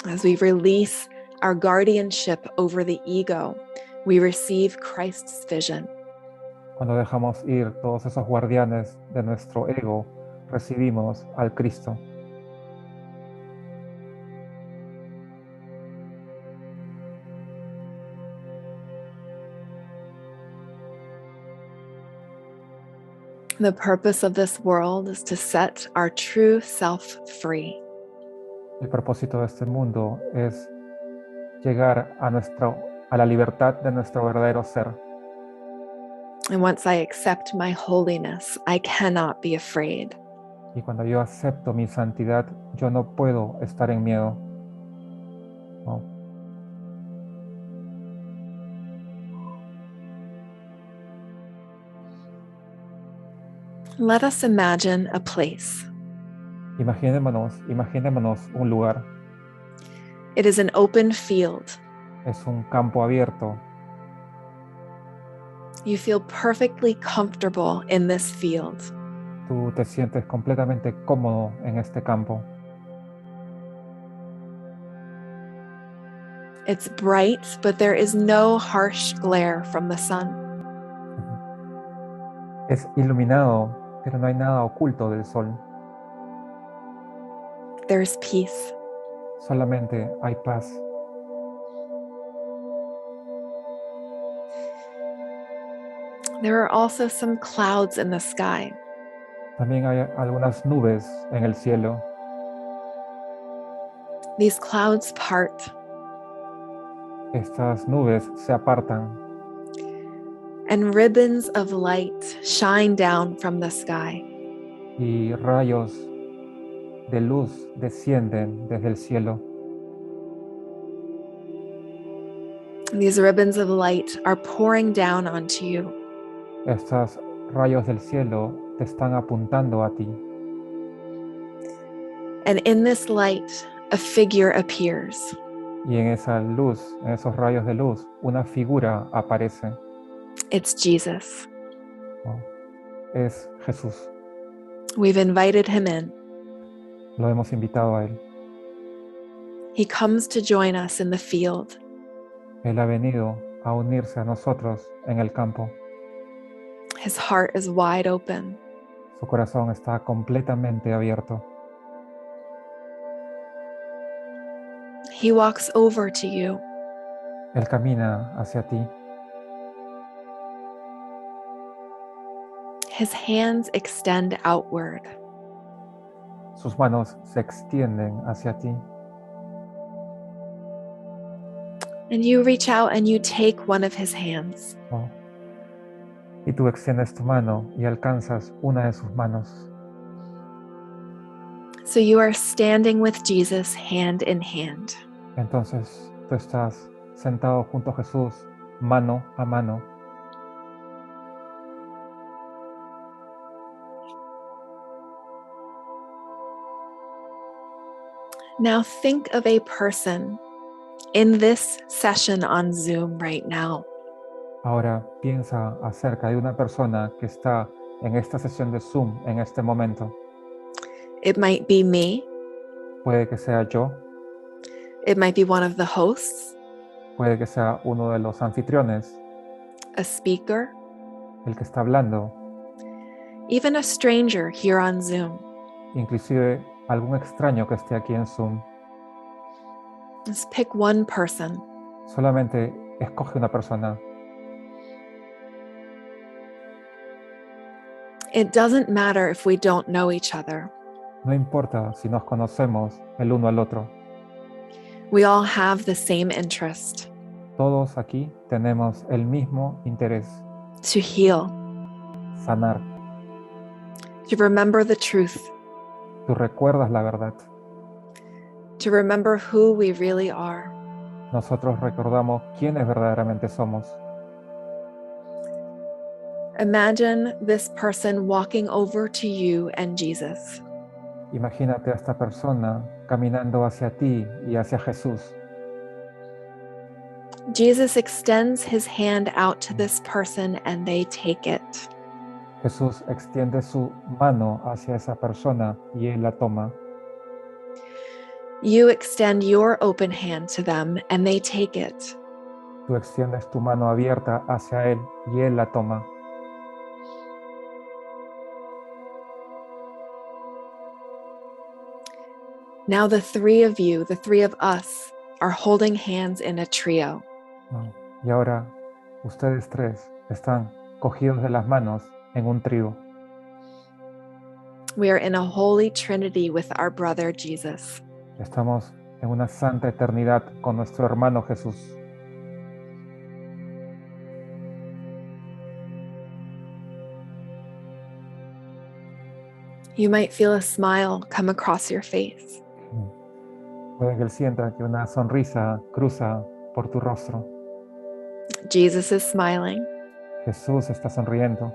As we release our guardianship over the ego, we receive Christ's vision. Cuando dejamos ir todos esos guardianes de nuestro ego, recibimos al Cristo. The purpose of this world is to set our true self free. El propósito de este mundo es llegar a la libertad de nuestro verdadero ser. And once I accept my holiness, I cannot be afraid. Y cuando yo acepto mi santidad, yo no puedo estar en miedo. No. Let us imagine a place. Imaginémonos un lugar. It is an open field. Es un campo abierto. You feel perfectly comfortable in this field. Tú te sientes completamente cómodo en este campo. It's bright, but there is no harsh glare from the sun. Es iluminado, pero no hay nada oculto del sol. There's peace. Solamente hay paz. There are also some clouds in the sky. También hay algunas nubes en el cielo. These clouds part, Estas nubes se apartan and ribbons of light shine down from the sky. y rayos de luz descienden desde el cielo. These ribbons of light are pouring down onto you. Estos rayos del cielo te están apuntando a ti. And in this light, a figure appears. Y en esa luz, en esos rayos de luz, una figura aparece. It's Jesus. ¿No? Es Jesús. We've invited him in. Lo hemos invitado a Él. He comes to join us in the field. Él ha venido a unirse a nosotros en el campo. His heart is wide open. Su corazón está completamente abierto. He walks over to you. Él camina hacia ti. His hands extend outward. Sus manos se extienden hacia ti. And you reach out and you take one of his hands. ¿No? Y tú extiendes tu mano y alcanzas una de sus manos. So you are standing with Jesus hand in hand. Entonces tú estás sentado junto a Jesús, mano a mano. Now think of a person in this session on Zoom right now. Ahora piensa acerca de una persona que está en esta sesión de Zoom en este momento. It might be me. Puede que sea yo, It might be one of the hosts, puede que sea uno de los anfitriones, a speaker, el que está hablando, even a stranger here on Zoom. inclusive algún extraño que esté aquí en Zoom. Just pick one person. Solamente escoge una persona. It doesn't matter if we don't know each other. No importa si nos conocemos el uno al otro. We all have the same interest: Todos aquí tenemos el mismo interés: to heal, sanar. to remember the truth, Tú recuerdas la verdad. to remember who we really are. Nosotros recordamos quiénes verdaderamente somos. Imagine this person walking over to you and Jesus. Imagínate a esta persona caminando hacia ti y hacia Jesús. Jesus extends his hand out to this person and they take it. Jesús extiende su mano hacia esa persona y él la toma. You extend your open hand to them and they take it. Tú extiendes tu mano abierta hacia él y él la toma. Now the three of you, the three of us, are holding hands in a trio. Y ahora ustedes tres están cogidos de las manos en un trío. We are in a holy trinity with our brother Jesus. Estamos en una santa eternidad con nuestro hermano Jesús. You might feel a smile come across your face. Puede que él sienta que una sonrisa cruza por tu rostro. Jesus is smiling. Jesús está sonriendo.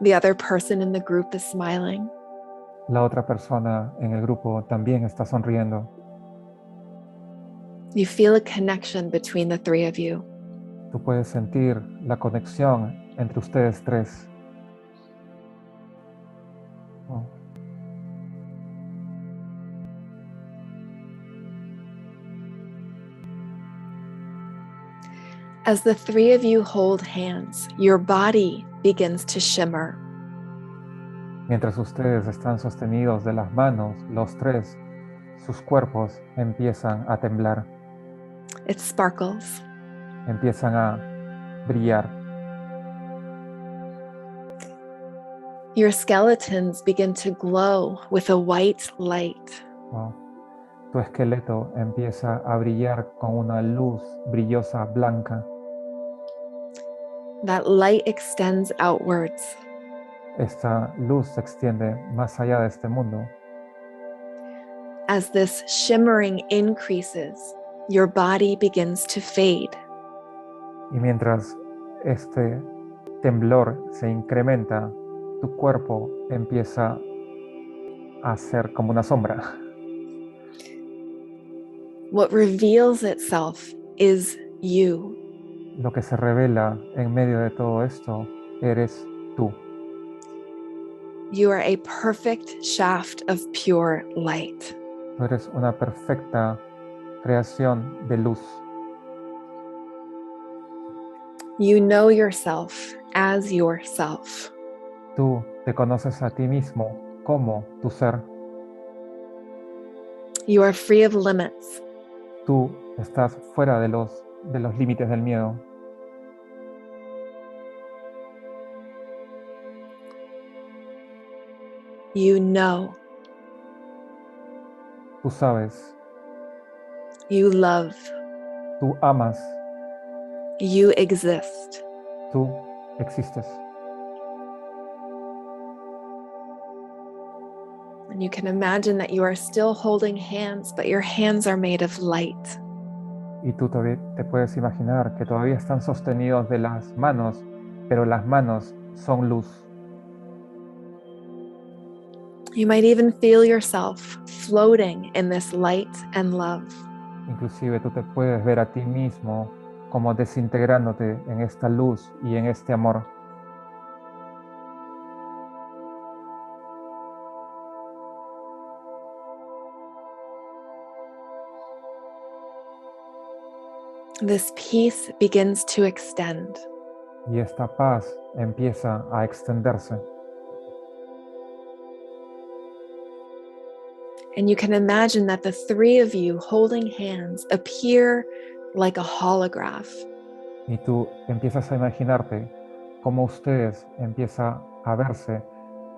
The other person in the group is smiling. La otra persona en el grupo también está sonriendo. You feel a connection between the three of you. Tú puedes sentir la conexión entre ustedes tres. Oh. As the three of you hold hands, your body begins to shimmer. Mientras ustedes están sostenidos de las manos, los tres, sus cuerpos empiezan a temblar, It sparkles. empiezan a brillar. Your skeletons begin to glow with a white light. Wow. Tu esqueleto empieza a brillar con una luz brillosa blanca. That light extends outwards. Esta luz se extiende más allá de este mundo. As this shimmering increases, your body begins to fade. Y mientras este temblor se incrementa, tu cuerpo empieza a ser como una sombra. What reveals itself is you. Lo que se revela en medio de todo esto eres tú. You are a perfect shaft of pure light. Tú eres una perfecta creación de luz. You know yourself as yourself. Tú te conoces a ti mismo como tu ser. You are free of limits. Tú estás fuera de los límites del miedo. You know. Tú sabes. You love. Tú amas. You exist. Tú existes. And you can imagine that you are still holding hands, but your hands are made of light. Y tú te puedes imaginar que todavía están sostenidos de las manos, pero las manos son luz. You might even feel yourself floating in this light and love. Inclusive tú te puedes ver a ti mismo como desintegrándote en esta luz y en este amor. This peace begins to extend. Y esta paz empieza a extenderse. And you can imagine that the three of you holding hands appear like a holograph. Y tú empiezas a imaginarte cómo ustedes empieza a verse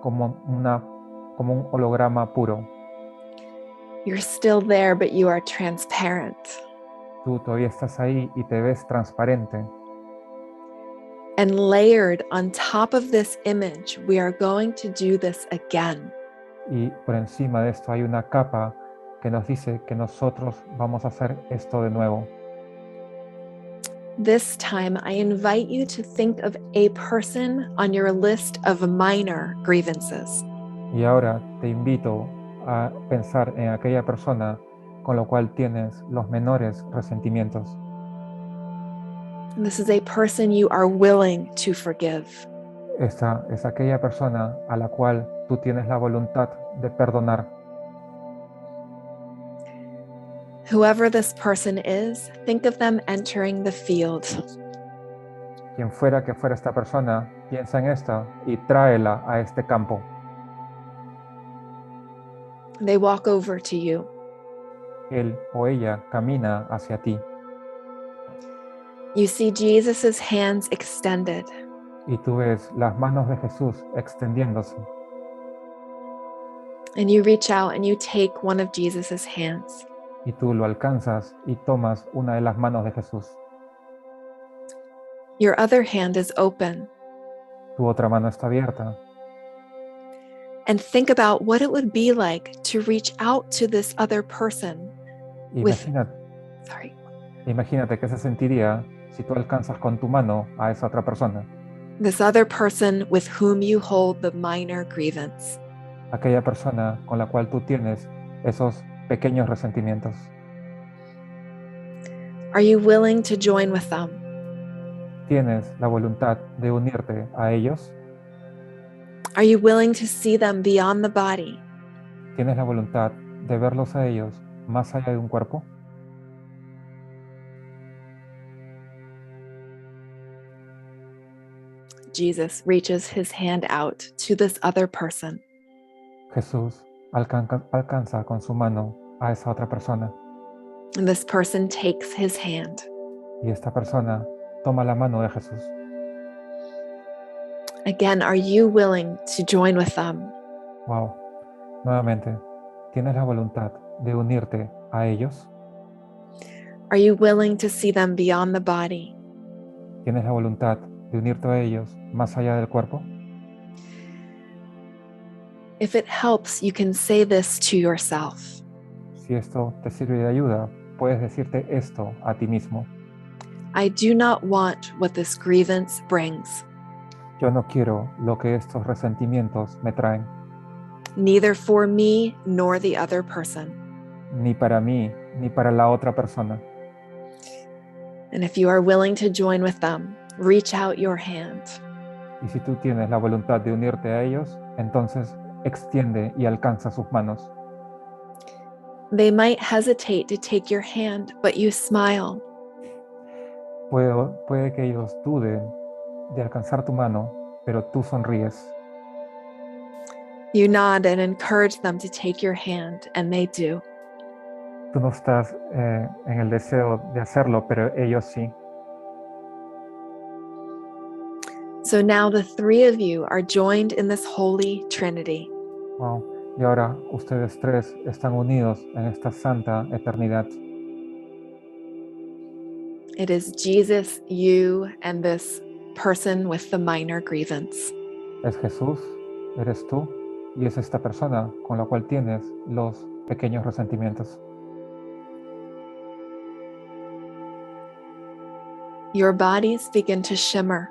como un holograma puro. You're still there, but you are transparent. Tú todavía estás ahí y te ves transparente. And layered on top of this image, we are going to do this again. Y por encima de esto hay una capa que nos dice que nosotros vamos a hacer esto de nuevo. This time, I invite you to think of a person on your list of minor grievances. Y ahora te invito a pensar en aquella persona con lo cual tienes los menores resentimientos. This is a person you are willing to forgive. Esta es aquella persona a la cual tú tienes la voluntad de perdonar. Whoever this person is, think of them entering the field. Quien fuera que fuera esta persona, piensa en esta y tráela a este campo. They walk over to you. Él o ella camina hacia ti You see Jesus' hands extended. y tú ves las manos de Jesús extendiéndose And you reach out and you take one of Jesus' hands. y tú lo alcanzas y tomas una de las manos de Jesús. Your other hand is open. Tu otra mano está abierta And think about what it would be like to reach out to this other person. Imagínate qué se sentiría si tú alcanzas con tu mano a esa otra persona. This other person with whom you hold the minor grievance. Aquella persona con la cual tú tienes esos pequeños resentimientos. Are you willing to join with them? ¿Tienes la voluntad de unirte a ellos? Are you willing to see them beyond the body? ¿Tienes la voluntad de verlos a ellos más allá de un cuerpo? Jesus reaches his hand out to this other person. Jesús alcanza con su mano a esa otra persona. And this person takes his hand. Y esta persona toma la mano de Jesús. Again, are you willing to join with them? Wow. Nuevamente, ¿tienes la voluntad de unirte a ellos? Are you willing to see them beyond the body? ¿Tienes la voluntad de unirte a ellos más allá del cuerpo? If it helps, you can say this to yourself. Si esto te sirve de ayuda, puedes decirte esto a ti mismo. I do not want what this grievance brings. Yo no quiero lo que estos resentimientos me traen. Neither for me nor the other person. Ni para mí, ni para la otra persona. And if you are willing to join with them, reach out your hand. Y si tú tienes la voluntad de unirte a ellos, entonces extiende y alcanza sus manos. They might hesitate to take your hand, but you smile. Puede que ellos duden de alcanzar tu mano, pero tú sonríes. You nod and encourage them to take your hand, and they do. Tú no estás en el deseo de hacerlo, pero ellos sí. So now the three of you are joined in this holy trinity. Wow. Y ahora ustedes tres están unidos en esta santa eternidad. It is Jesus, you, and this person with the minor grievance. Es Jesús, eres tú, y es esta persona con la cual tienes los pequeños resentimientos. Your bodies begin to shimmer.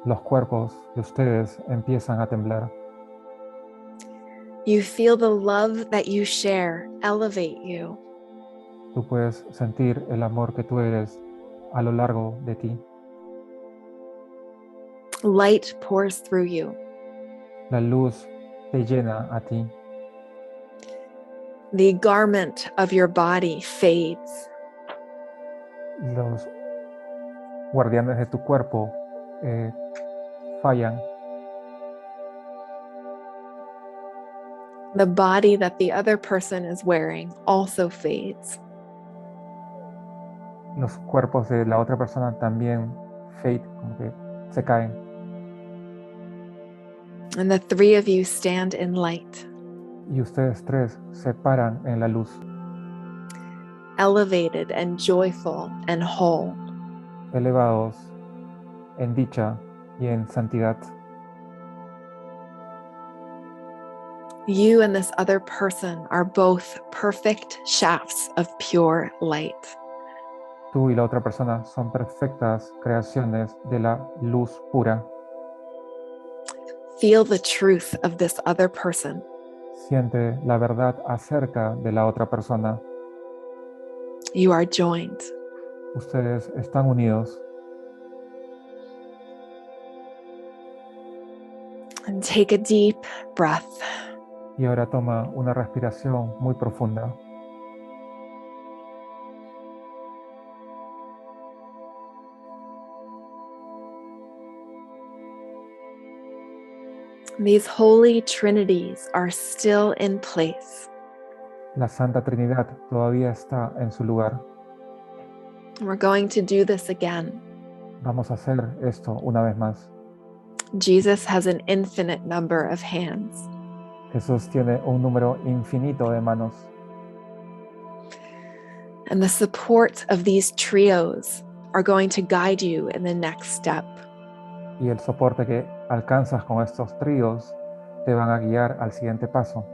Los cuerpos de ustedes empiezan a temblar. You feel the love that you share elevate you. Tú puedes sentir el amor que tú eres a lo largo de ti. Light pours through you. La luz te llena a ti. The garment of your body fades. Los guardianes de tu cuerpo fallan. The body that the other person is wearing also fades. Los cuerpos de la otra persona también fade, como que se caen. And the three of you stand in light, Y ustedes tres se paran en la luz, elevated and joyful and whole. elevados en dicha y en santidad. You and this other person are both perfect shafts of pure light. Tú y la otra persona son perfectas creaciones de la luz pura. Feel the truth of this other person. Siente la verdad acerca de la otra persona. You are joined. Ustedes están unidos. And take a deep breath. Y ahora toma una respiración muy profunda. These holy trinities are still in place. La Santa Trinidad todavía está en su lugar. We're going to do this again. Vamos a hacer esto una vez más. Jesus has an infinite number of hands. Jesús tiene un número infinito de manos. And the support of these trios are going to guide you in the next step. Y el soporte que alcanzas con estos tríos te van a guiar al siguiente paso.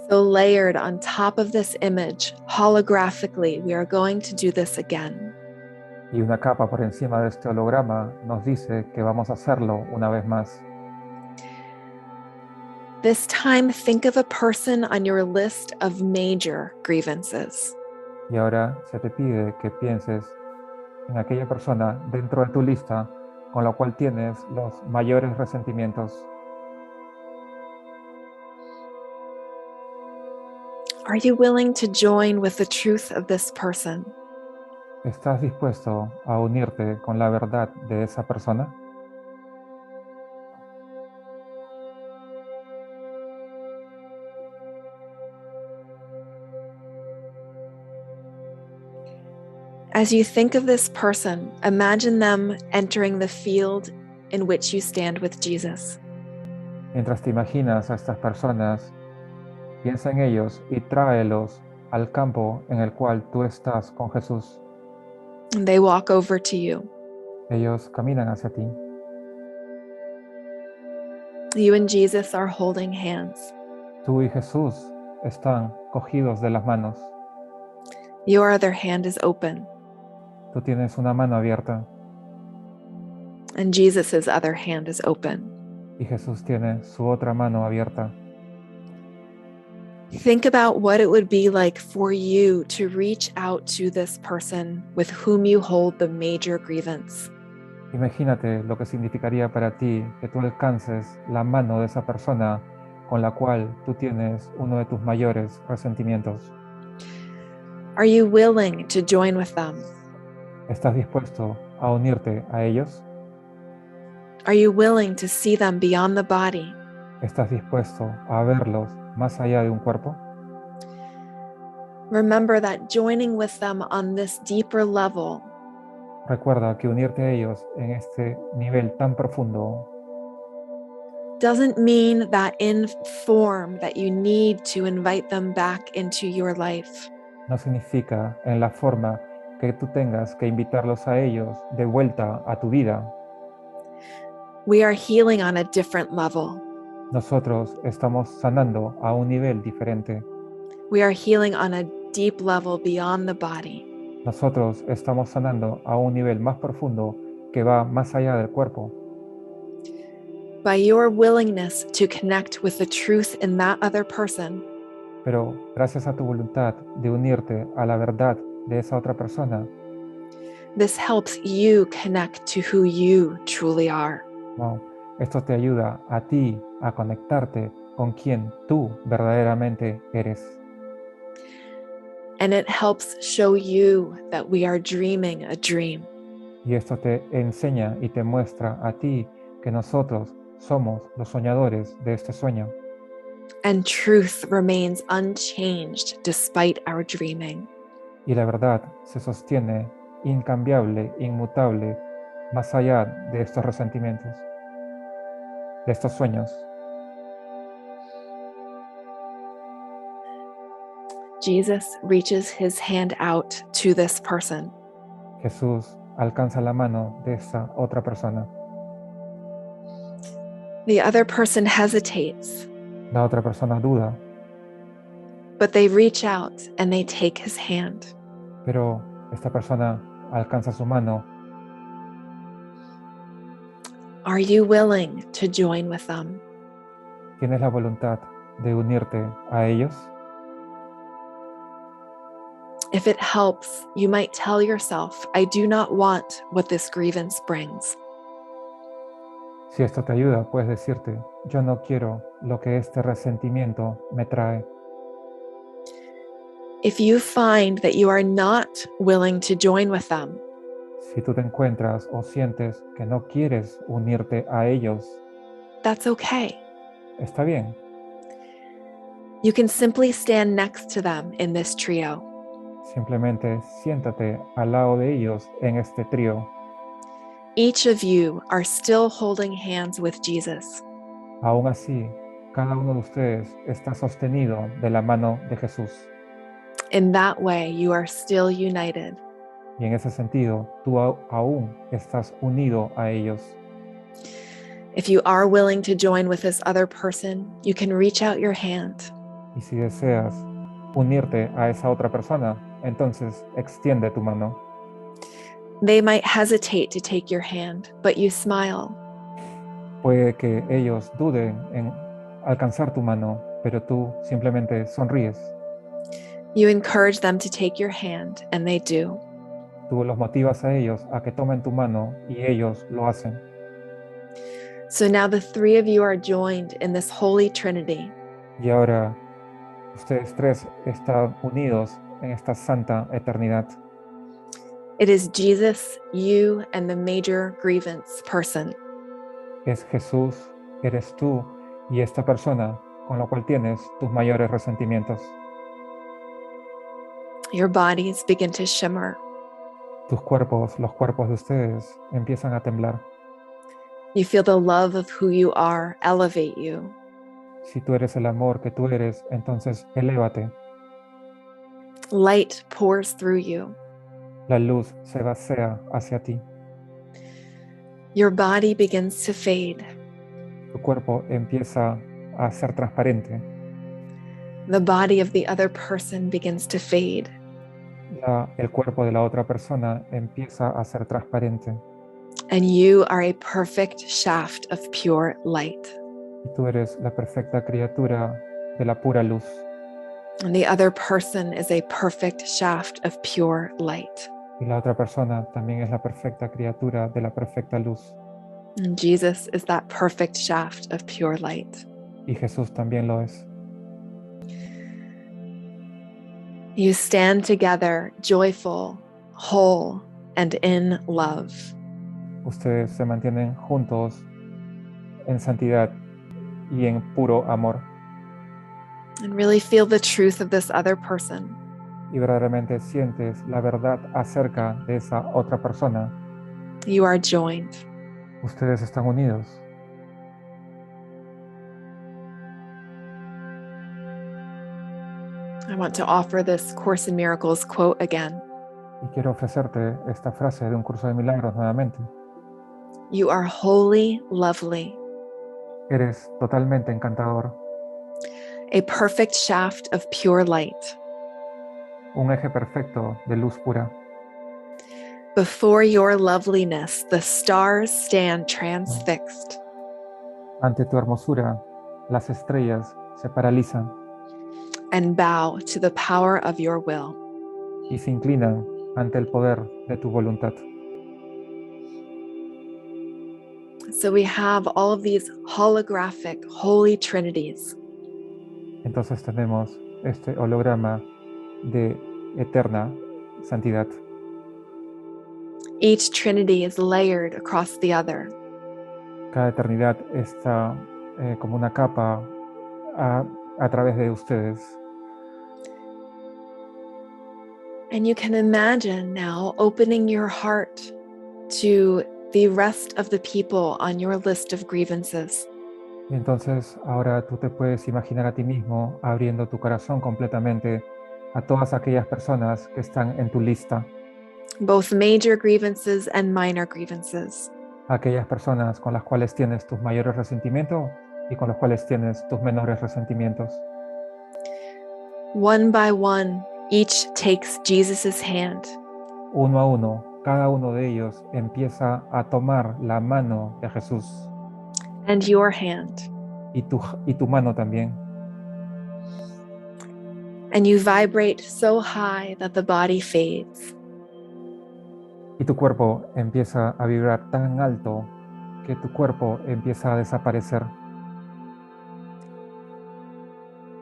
So layered on top of this image, holographically, we are going to do this again. Y una capa por encima de este holograma nos dice que vamos a hacerlo una vez más. This time, think of a person on your list of major grievances. Y ahora se te pide que pienses en aquella persona dentro de tu lista con la cual tienes los mayores resentimientos. Are you willing to join with the truth of this person? ¿Estás dispuesto a unirte con la verdad de esa persona? As you think of this person, imagine them entering the field in which you stand with Jesus. Mientras te imaginas a estas personas, piensa en ellos y tráelos al campo en el cual tú estás con Jesús. And they walk over to you. Ellos caminan hacia ti. You and Jesus are holding hands. Tú y Jesús están cogidos de las manos. Your other hand is open, Tú tienes una mano abierta and Jesus's other hand is open. y Jesús tiene su otra mano abierta. Think about what it would be like for you to reach out to this person with whom you hold the major grievance. Imagínate lo que significaría para ti que tú alcances la mano de esa persona con la cual tú tienes uno de tus mayores resentimientos. Are you willing to join with them? ¿Estás dispuesto a unirte a ellos? Are you willing to see them beyond the body? ¿Estás dispuesto a verlos más allá de un cuerpo? Remember that joining with them on this deeper level Recuerda que unirte a ellos en este nivel tan profundo doesn't mean that in form that you need to invite them back into your life. no significa en la forma que tú tengas que invitarlos a ellos de vuelta a tu vida. We are healing on a different level. Nosotros estamos sanando a un nivel diferente. We are healing on a deep level beyond the body. Nosotros estamos sanando a un nivel más profundo que va más allá del cuerpo. By your willingness to connect with the truth in that other person, Pero gracias a tu voluntad de unirte a la verdad de esa otra persona, This helps you connect to who you truly are. Wow. Esto te ayuda a ti a conectarte con quien tú verdaderamente eres. And it helps show you that we are dreaming a dream. Y esto te enseña y te muestra a ti que nosotros somos los soñadores de este sueño. And truth remains unchanged despite our dreaming. Y la verdad se sostiene incambiable, inmutable, más allá de estos resentimientos, de estos sueños. Jesus reaches his hand out to this person. Jesús alcanza la mano de esta otra persona. The other person hesitates, La otra persona duda, but they reach out and they take his hand. pero esta persona alcanza su mano. Are you willing to join with them? ¿Tienes la voluntad de unirte a ellos? If it helps, you might tell yourself, I do not want what this grievance brings. Si esto te ayuda, puedes decirte, yo no quiero lo que este resentimiento me trae. If you find that you are not willing to join with them, Si tú te encuentras o sientes que no quieres unirte a ellos, that's okay. está bien. You can simply stand next to them in this trio. Simplemente siéntate al lado de ellos en este trío. Each of you are still holding hands with Jesus. Aún así, cada uno de ustedes está sostenido de la mano de Jesús. In that way, you are still united. Y en ese sentido, tú aún estás unido a ellos. If you are willing to join with this other person, you can reach out your hand. Y si deseas unirte a esa otra persona, entonces extiende tu mano. They might hesitate to take your hand, but you smile. Puede que ellos duden en alcanzar tu mano, pero tú simplemente sonríes. You encourage them to take your hand, and they do. Tú los motivas a ellos a que tomen tu mano y ellos lo hacen. So now the three of you are joined in this holy trinity. Y ahora ustedes tres están unidos en esta santa eternidad. It is Jesus, you, and the major grievance person. Es Jesús, eres tú y esta persona con la cual tienes tus mayores resentimientos. Your bodies begin to shimmer. Tus cuerpos, los cuerpos de ustedes empiezan a temblar. You feel the love of who you are elevate you. Si tú eres el amor que tú eres, entonces elévate. Light pours through you. La luz se vacía hacia ti. Your body begins to fade. Tu cuerpo empieza a ser transparente. The body of the other person begins to fade. El cuerpo de la otra persona empieza a ser transparente. And you are a perfect shaft of pure light. Y tú eres la perfecta criatura de la pura luz. And the other person is a perfect shaft of pure light. Y la otra persona también es la perfecta criatura de la perfecta luz. And Jesus is that perfect shaft of pure light. Y Jesús también lo es. You stand together, joyful, whole, and in love. Ustedes se mantienen juntos en santidad y en puro amor. And really feel the truth of this other person. Y verdaderamente sientes la verdad acerca de esa otra persona. You are joined. Ustedes están unidos. I want to offer this Course in Miracles quote again. Y quiero ofrecerte esta frase de un curso de milagros nuevamente. You are wholly lovely, Eres totalmente encantador, a perfect shaft of pure light. un eje perfecto de luz pura. Before your loveliness, the stars stand transfixed. Ante tu hermosura, las estrellas se paralizan And bow to the power of your will. y se inclinan ante el poder de tu voluntad. So we have all of these holographic holy trinities. Entonces tenemos este holograma de eterna santidad. Each trinity is layered across the other. Cada eternidad está como una capa a través de ustedes. And you can imagine now opening your heart to the rest of the people on your list of grievances. Y entonces ahora tú te puedes imaginar a ti mismo abriendo tu corazón completamente a todas aquellas personas que están en tu lista. Both major grievances and minor grievances. Aquellas personas con las cuales tienes tus mayores resentimientos y con las cuales tienes tus menores resentimientos. One by one, each takes Jesus' hand. Uno a uno, cada uno de ellos empieza a tomar la mano de Jesús. And your hand. Y tu mano también. And you vibrate so high that the body fades. Y tu cuerpo empieza a vibrar tan alto que tu cuerpo empieza a desaparecer.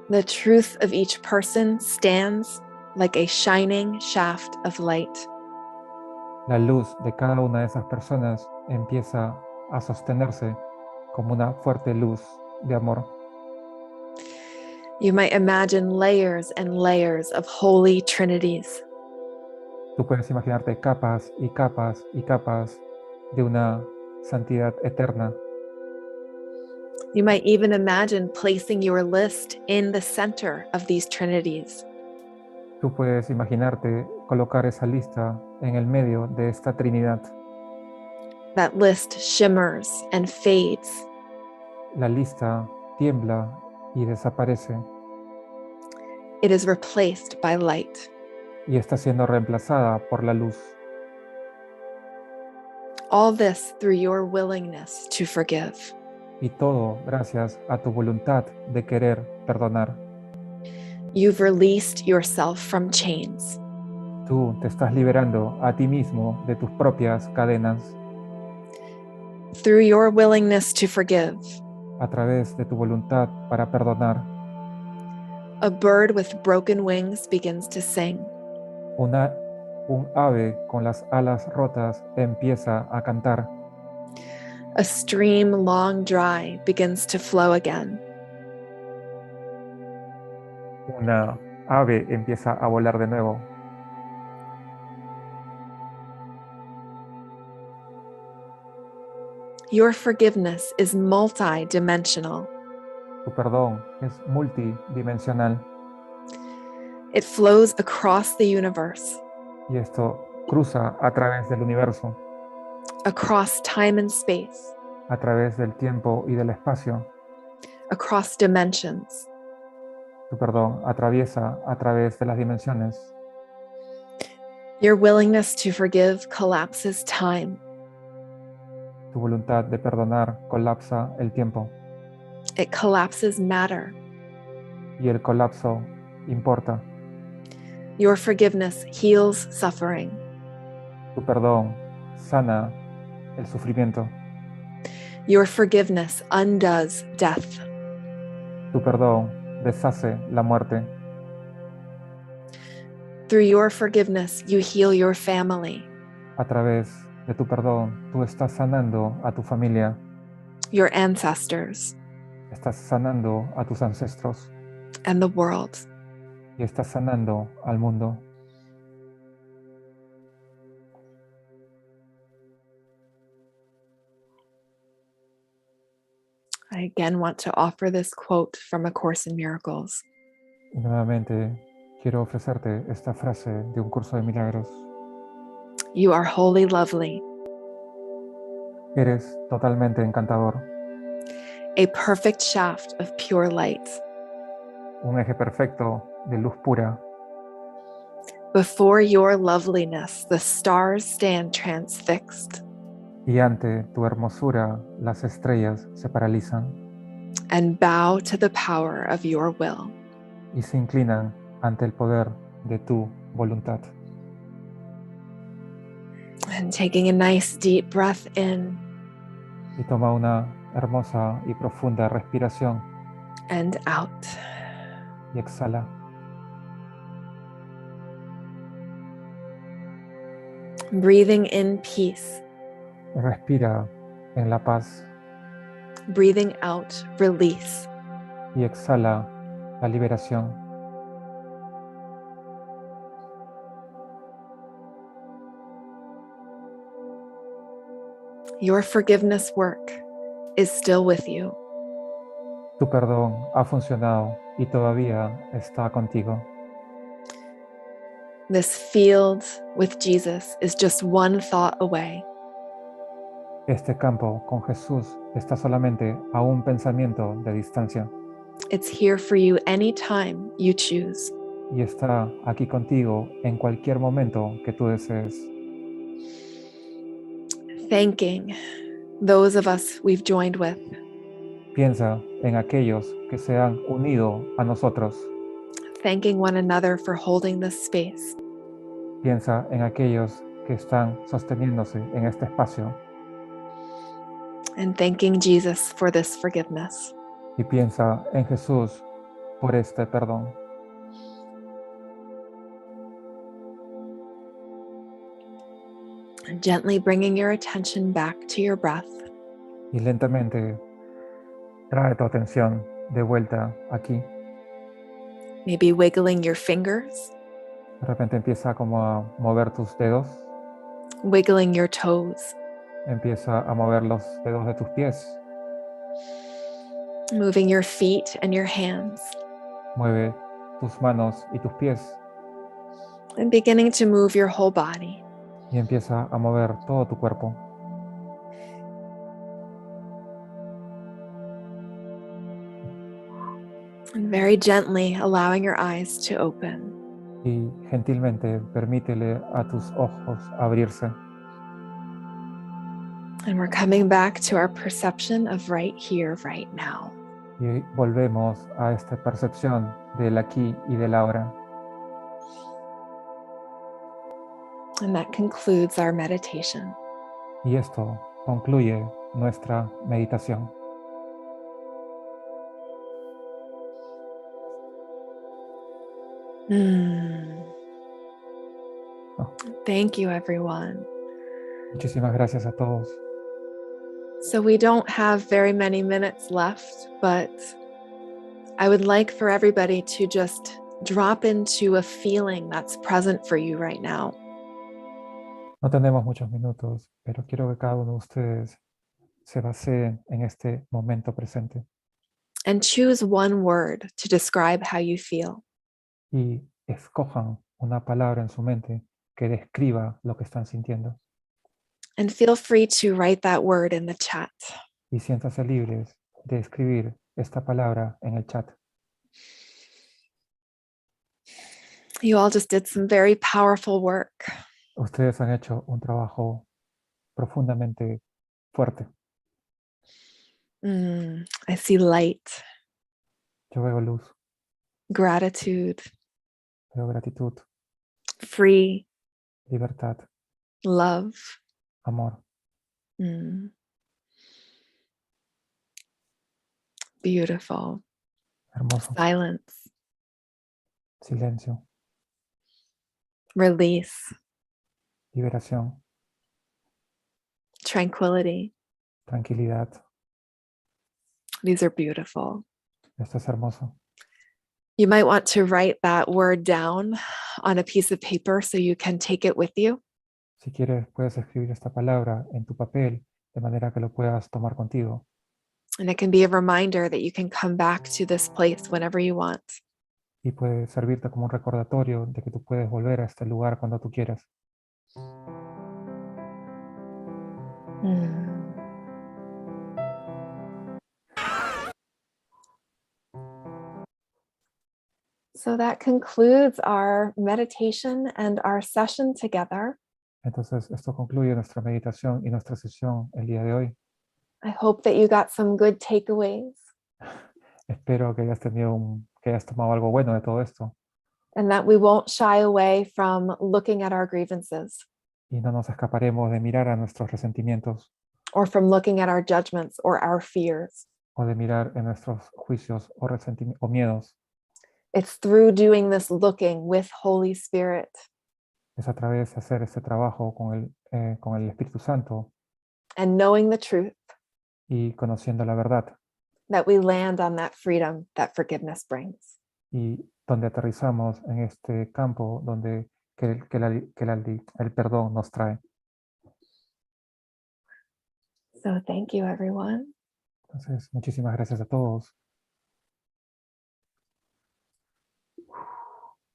The truth of each person stands like a shining shaft of light. La luz de cada una de esas personas empieza a sostenerse como una fuerte luz de amor. You might imagine layers and layers of holy trinities. Tú puedes imaginarte capas y capas y capas de una santidad eterna. You might even imagine placing your list in the center of these trinities. Tú puedes imaginarte colocar esa lista en el medio de esta Trinidad. That list shimmers and fades. La lista tiembla y desaparece. It is replaced by light. Y está siendo reemplazada por la luz. All this through your willingness to forgive. Y todo gracias a tu voluntad de querer perdonar. You've released yourself from chains. Tú te estás liberando a ti mismo de tus propias cadenas. Through your willingness to forgive. A través de tu voluntad para perdonar. A bird with broken wings begins to sing. Un ave con las alas rotas empieza a cantar. A stream long dry begins to flow again. Una ave empieza a volar de nuevo. Your forgiveness is multidimensional. Tu perdón es multidimensional. It flows across the universe, Y esto cruza a través del universo, across time and space, a través del tiempo y del espacio. across dimensions. Tu perdón atraviesa a través de las dimensiones. Your willingness to forgive collapses time. Tu voluntad de perdonar colapsa el tiempo. It collapses matter. Y el colapso importa. Your forgiveness heals suffering. Tu perdón sana el sufrimiento. Your forgiveness undoes death. Tu perdón deshace la muerte. Through your forgiveness, you heal your family, A través de tu perdón, tú estás sanando a tu familia, your ancestors, estás sanando a tus ancestros and the world. y estás sanando al mundo. I again want to offer this quote from A Course in Miracles. Y nuevamente quiero ofrecerte esta frase de Un Curso de Milagros. You are wholly lovely, Eres totalmente encantador, a perfect shaft of pure light. un eje perfecto de luz pura. Before your loveliness, the stars stand transfixed, Y ante tu hermosura, las estrellas se paralizan and bow to the power of your will. y se inclinan ante el poder de tu voluntad. And taking a nice deep breath in Y toma una hermosa y profunda respiración and out. y exhala. Breathing in peace. Respira en la paz Breathing out release. y exhala la liberación. Your forgiveness work is still with you. Tu perdón ha funcionado y todavía está contigo. This field with Jesus is just one thought away. Este campo con Jesús está solamente a un pensamiento de distancia It's here for you anytime you choose. y está aquí contigo en cualquier momento que tú desees. Thanking those of us we've joined with. Piensa en aquellos que se han unido a nosotros. Thanking one another for holding this space. Piensa en aquellos que están sosteniéndose en este espacio And thanking Jesus for this forgiveness. y piensa en Jesús por este perdón. And gently bringing your attention back to your breath. Y lentamente trae tu atención de vuelta aquí. Maybe wiggling your fingers, De repente empieza como a mover tus dedos, wiggling your toes, empieza a mover los dedos de tus pies, moving your feet and your hands, mueve tus manos y tus pies and beginning to move your whole body. y empieza a mover todo tu cuerpo. And very gently allowing your eyes to open. Y gentilmente permítele a tus ojos abrirse. And we're coming back to our perception of right here, right now. Y volvemos a esta percepción del aquí y del ahora. And that concludes our meditation. Y esto concluye nuestra meditación. Oh. Thank you, everyone. Muchísimas gracias a todos. So we don't have very many minutes left, but I would like for everybody to just drop into a feeling that's present for you right now. No tenemos muchos minutos, pero quiero que cada uno de ustedes se baseen en este momento presente And choose one word to describe how you feel. y escojan una palabra en su mente que describa lo que están sintiendo. And feel free to write that word in the chat. Y siéntanse libres de escribir esta palabra en el chat. You all just did some very powerful work. Ustedes han hecho un trabajo profundamente fuerte. I see light, Yo veo luz, gratitude, veo gratitud, free, libertad, love. amor. Beautiful. Hermoso. Silence, Silencio, release, liberación, tranquility. tranquilidad. These are beautiful. Esto es hermoso. You might want to write that word down on a piece of paper so you can take it with you. Si quieres, puedes escribir esta palabra en tu papel de manera que lo puedas tomar contigo. And it can be a reminder that you can come back to this place whenever you want. Y puede servirte como un recordatorio de que tú puedes volver a este lugar cuando tú quieras. So that concludes our meditation and our session together. Entonces, esto concluye nuestra meditación y nuestra sesión el día de hoy. I hope that you got some good takeaways Espero que hayas tomado algo bueno de todo esto and that we won't shy away from looking at our grievances. Y no nos escaparemos de mirar a nuestros resentimientos or from looking at our judgments or our fears. o de mirar en nuestros juicios o miedos. It's through doing this looking with Holy Spirit Es a través de hacer este trabajo con el Espíritu Santo and knowing the truth y conociendo la verdad, that we land on that freedom that forgiveness brings. y donde aterrizamos en este campo donde el perdón nos trae. So thank you, everyone. Entonces, muchísimas gracias a todos.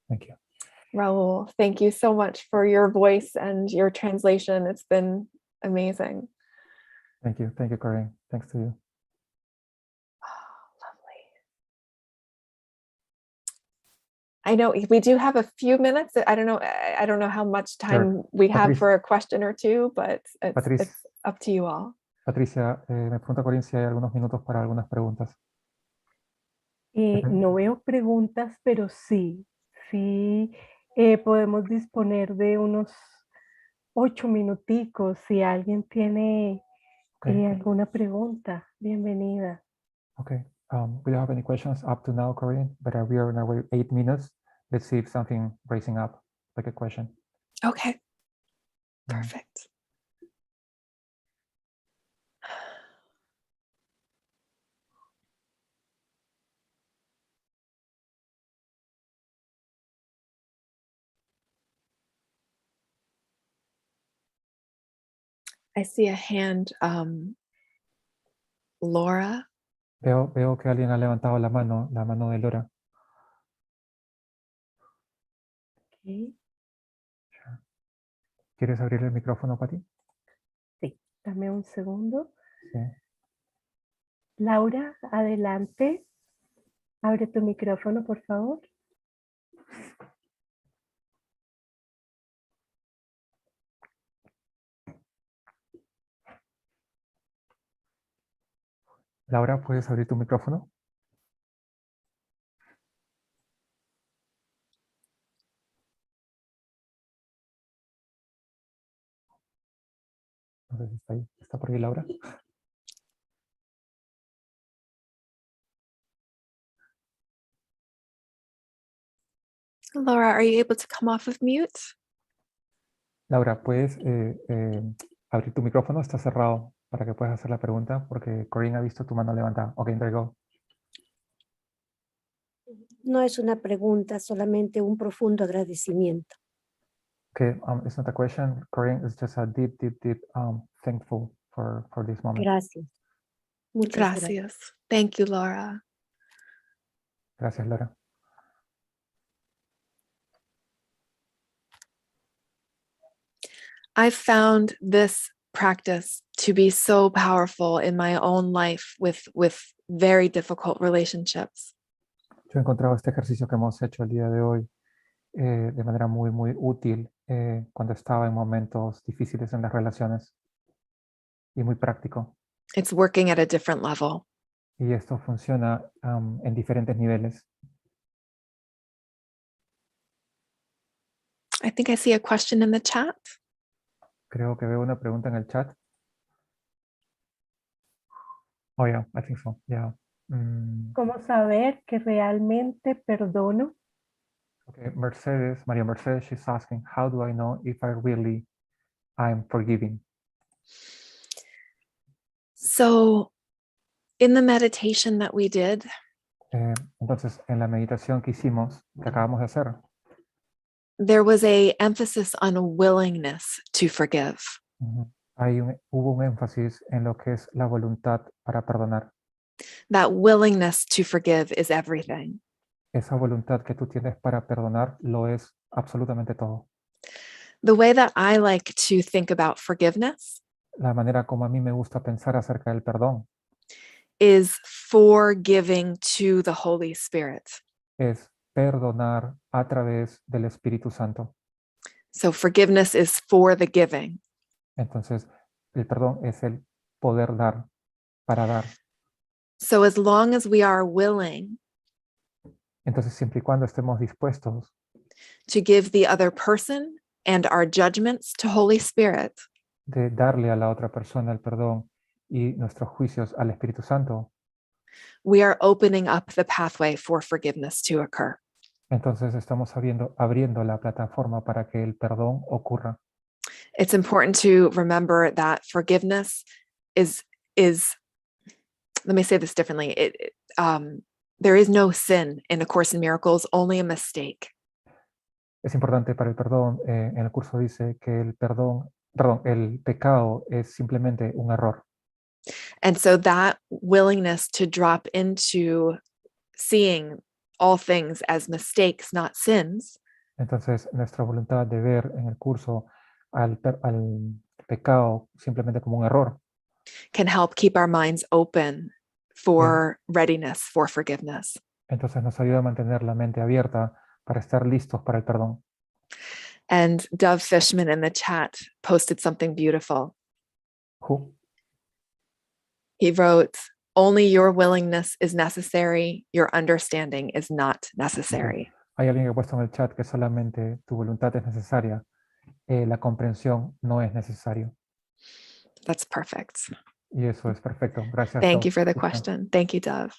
Thank you. Raul, thank you so much for your voice and your translation. It's been amazing. Thank you, Corinne. Thanks to you. Lovely. I know we do have a few minutes. I don't know how much time we have for a question or two, but it's up to you all. Patricia, me pregunta Corinne si hay algunos minutos para algunas preguntas. No veo preguntas, pero sí podemos disponer de unos 8 minuticos. Si alguien tiene alguna pregunta, bienvenida. Okay. We don't have any questions up to now, Corinne, but we are in our 8 minutes. Let's see if something raising up, like a question. Okay. Perfect. I see a hand. Laura. Veo que alguien ha levantado la mano de Laura. Okay. ¿Quieres abrir el micrófono, Pati? Sí, dame un segundo. Sí. Laura, adelante. Abre tu micrófono, por favor. Laura, ¿puedes abrir tu micrófono? No sé si está ahí. ¿Está por ahí, Laura? Laura, are you able to come off of mute? Laura, ¿puedes abrir tu micrófono? Está cerrado para que puedas hacer la pregunta porque Corinne ha visto tu mano levantada. Ok, there you go. No es una pregunta, solamente un profundo agradecimiento. Okay, it's not a question, Corinne. It's just a deep thankful for this moment. Gracias. Muchas gracias. Gracias. Thank you, Laura. Gracias, Laura. I've found this practice to be so powerful in my own life with very difficult relationships. Yo he encontrado este ejercicio que hemos hecho el día de hoy de manera muy útil cuando estaba en momentos difíciles en las relaciones y muy práctico. It's working at a different level. Y esto funciona en diferentes niveles. I think I see a question in the chat. Creo que veo una pregunta en el chat. Oh, yeah, I think so. Yeah. ¿Cómo saber que realmente perdono? Okay, Maria Mercedes, she's asking, how do I know if I'm forgiving? So in the meditation that we did, Entonces, en la meditación que hicimos, que acabamos de hacer, there was a emphasis on willingness to forgive. hubo un énfasis en lo que es la voluntad para perdonar. That willingness to forgive is everything. Esa voluntad que tú tienes para perdonar lo es absolutamente todo. The way that I like to think about forgiveness La manera como a mí me gusta pensar acerca del perdón is forgiving to the Holy Spirit. es perdonar a través del Espíritu Santo. So forgiveness is for the giving. Entonces, el perdón es el poder dar, para dar. So as long as we are willing Entonces, siempre y cuando estemos dispuestos to give the other person and our judgments to Holy Spirit, de darle a la otra persona el perdón y nuestros juicios al Espíritu Santo, we are opening up the pathway for forgiveness to occur. entonces estamos abriendo la plataforma para que el perdón ocurra. It's important to remember that forgiveness is let me say this differently. There is no sin in A Course in Miracles, only a mistake. Es importante para el perdón, en el curso dice que el el pecado es simplemente un error. And so that willingness to drop into seeing all things as mistakes, not sins, Entonces, nuestra voluntad de ver en el curso al pecado simplemente como un error can help keep our minds open for readiness for forgiveness. entonces nos ayuda a mantener la mente abierta para estar listos para el perdón. And Dove Fishman in the chat posted something beautiful. Who? He wrote, "Only your willingness is necessary, your understanding is not necessary." Hay alguien que ha puesto en el chat que solamente tu voluntad es necesaria, la comprensión no es necesario. That's perfect. Y eso es perfecto. Gracias. Thank Dove. you for the question. Thank you, Dove.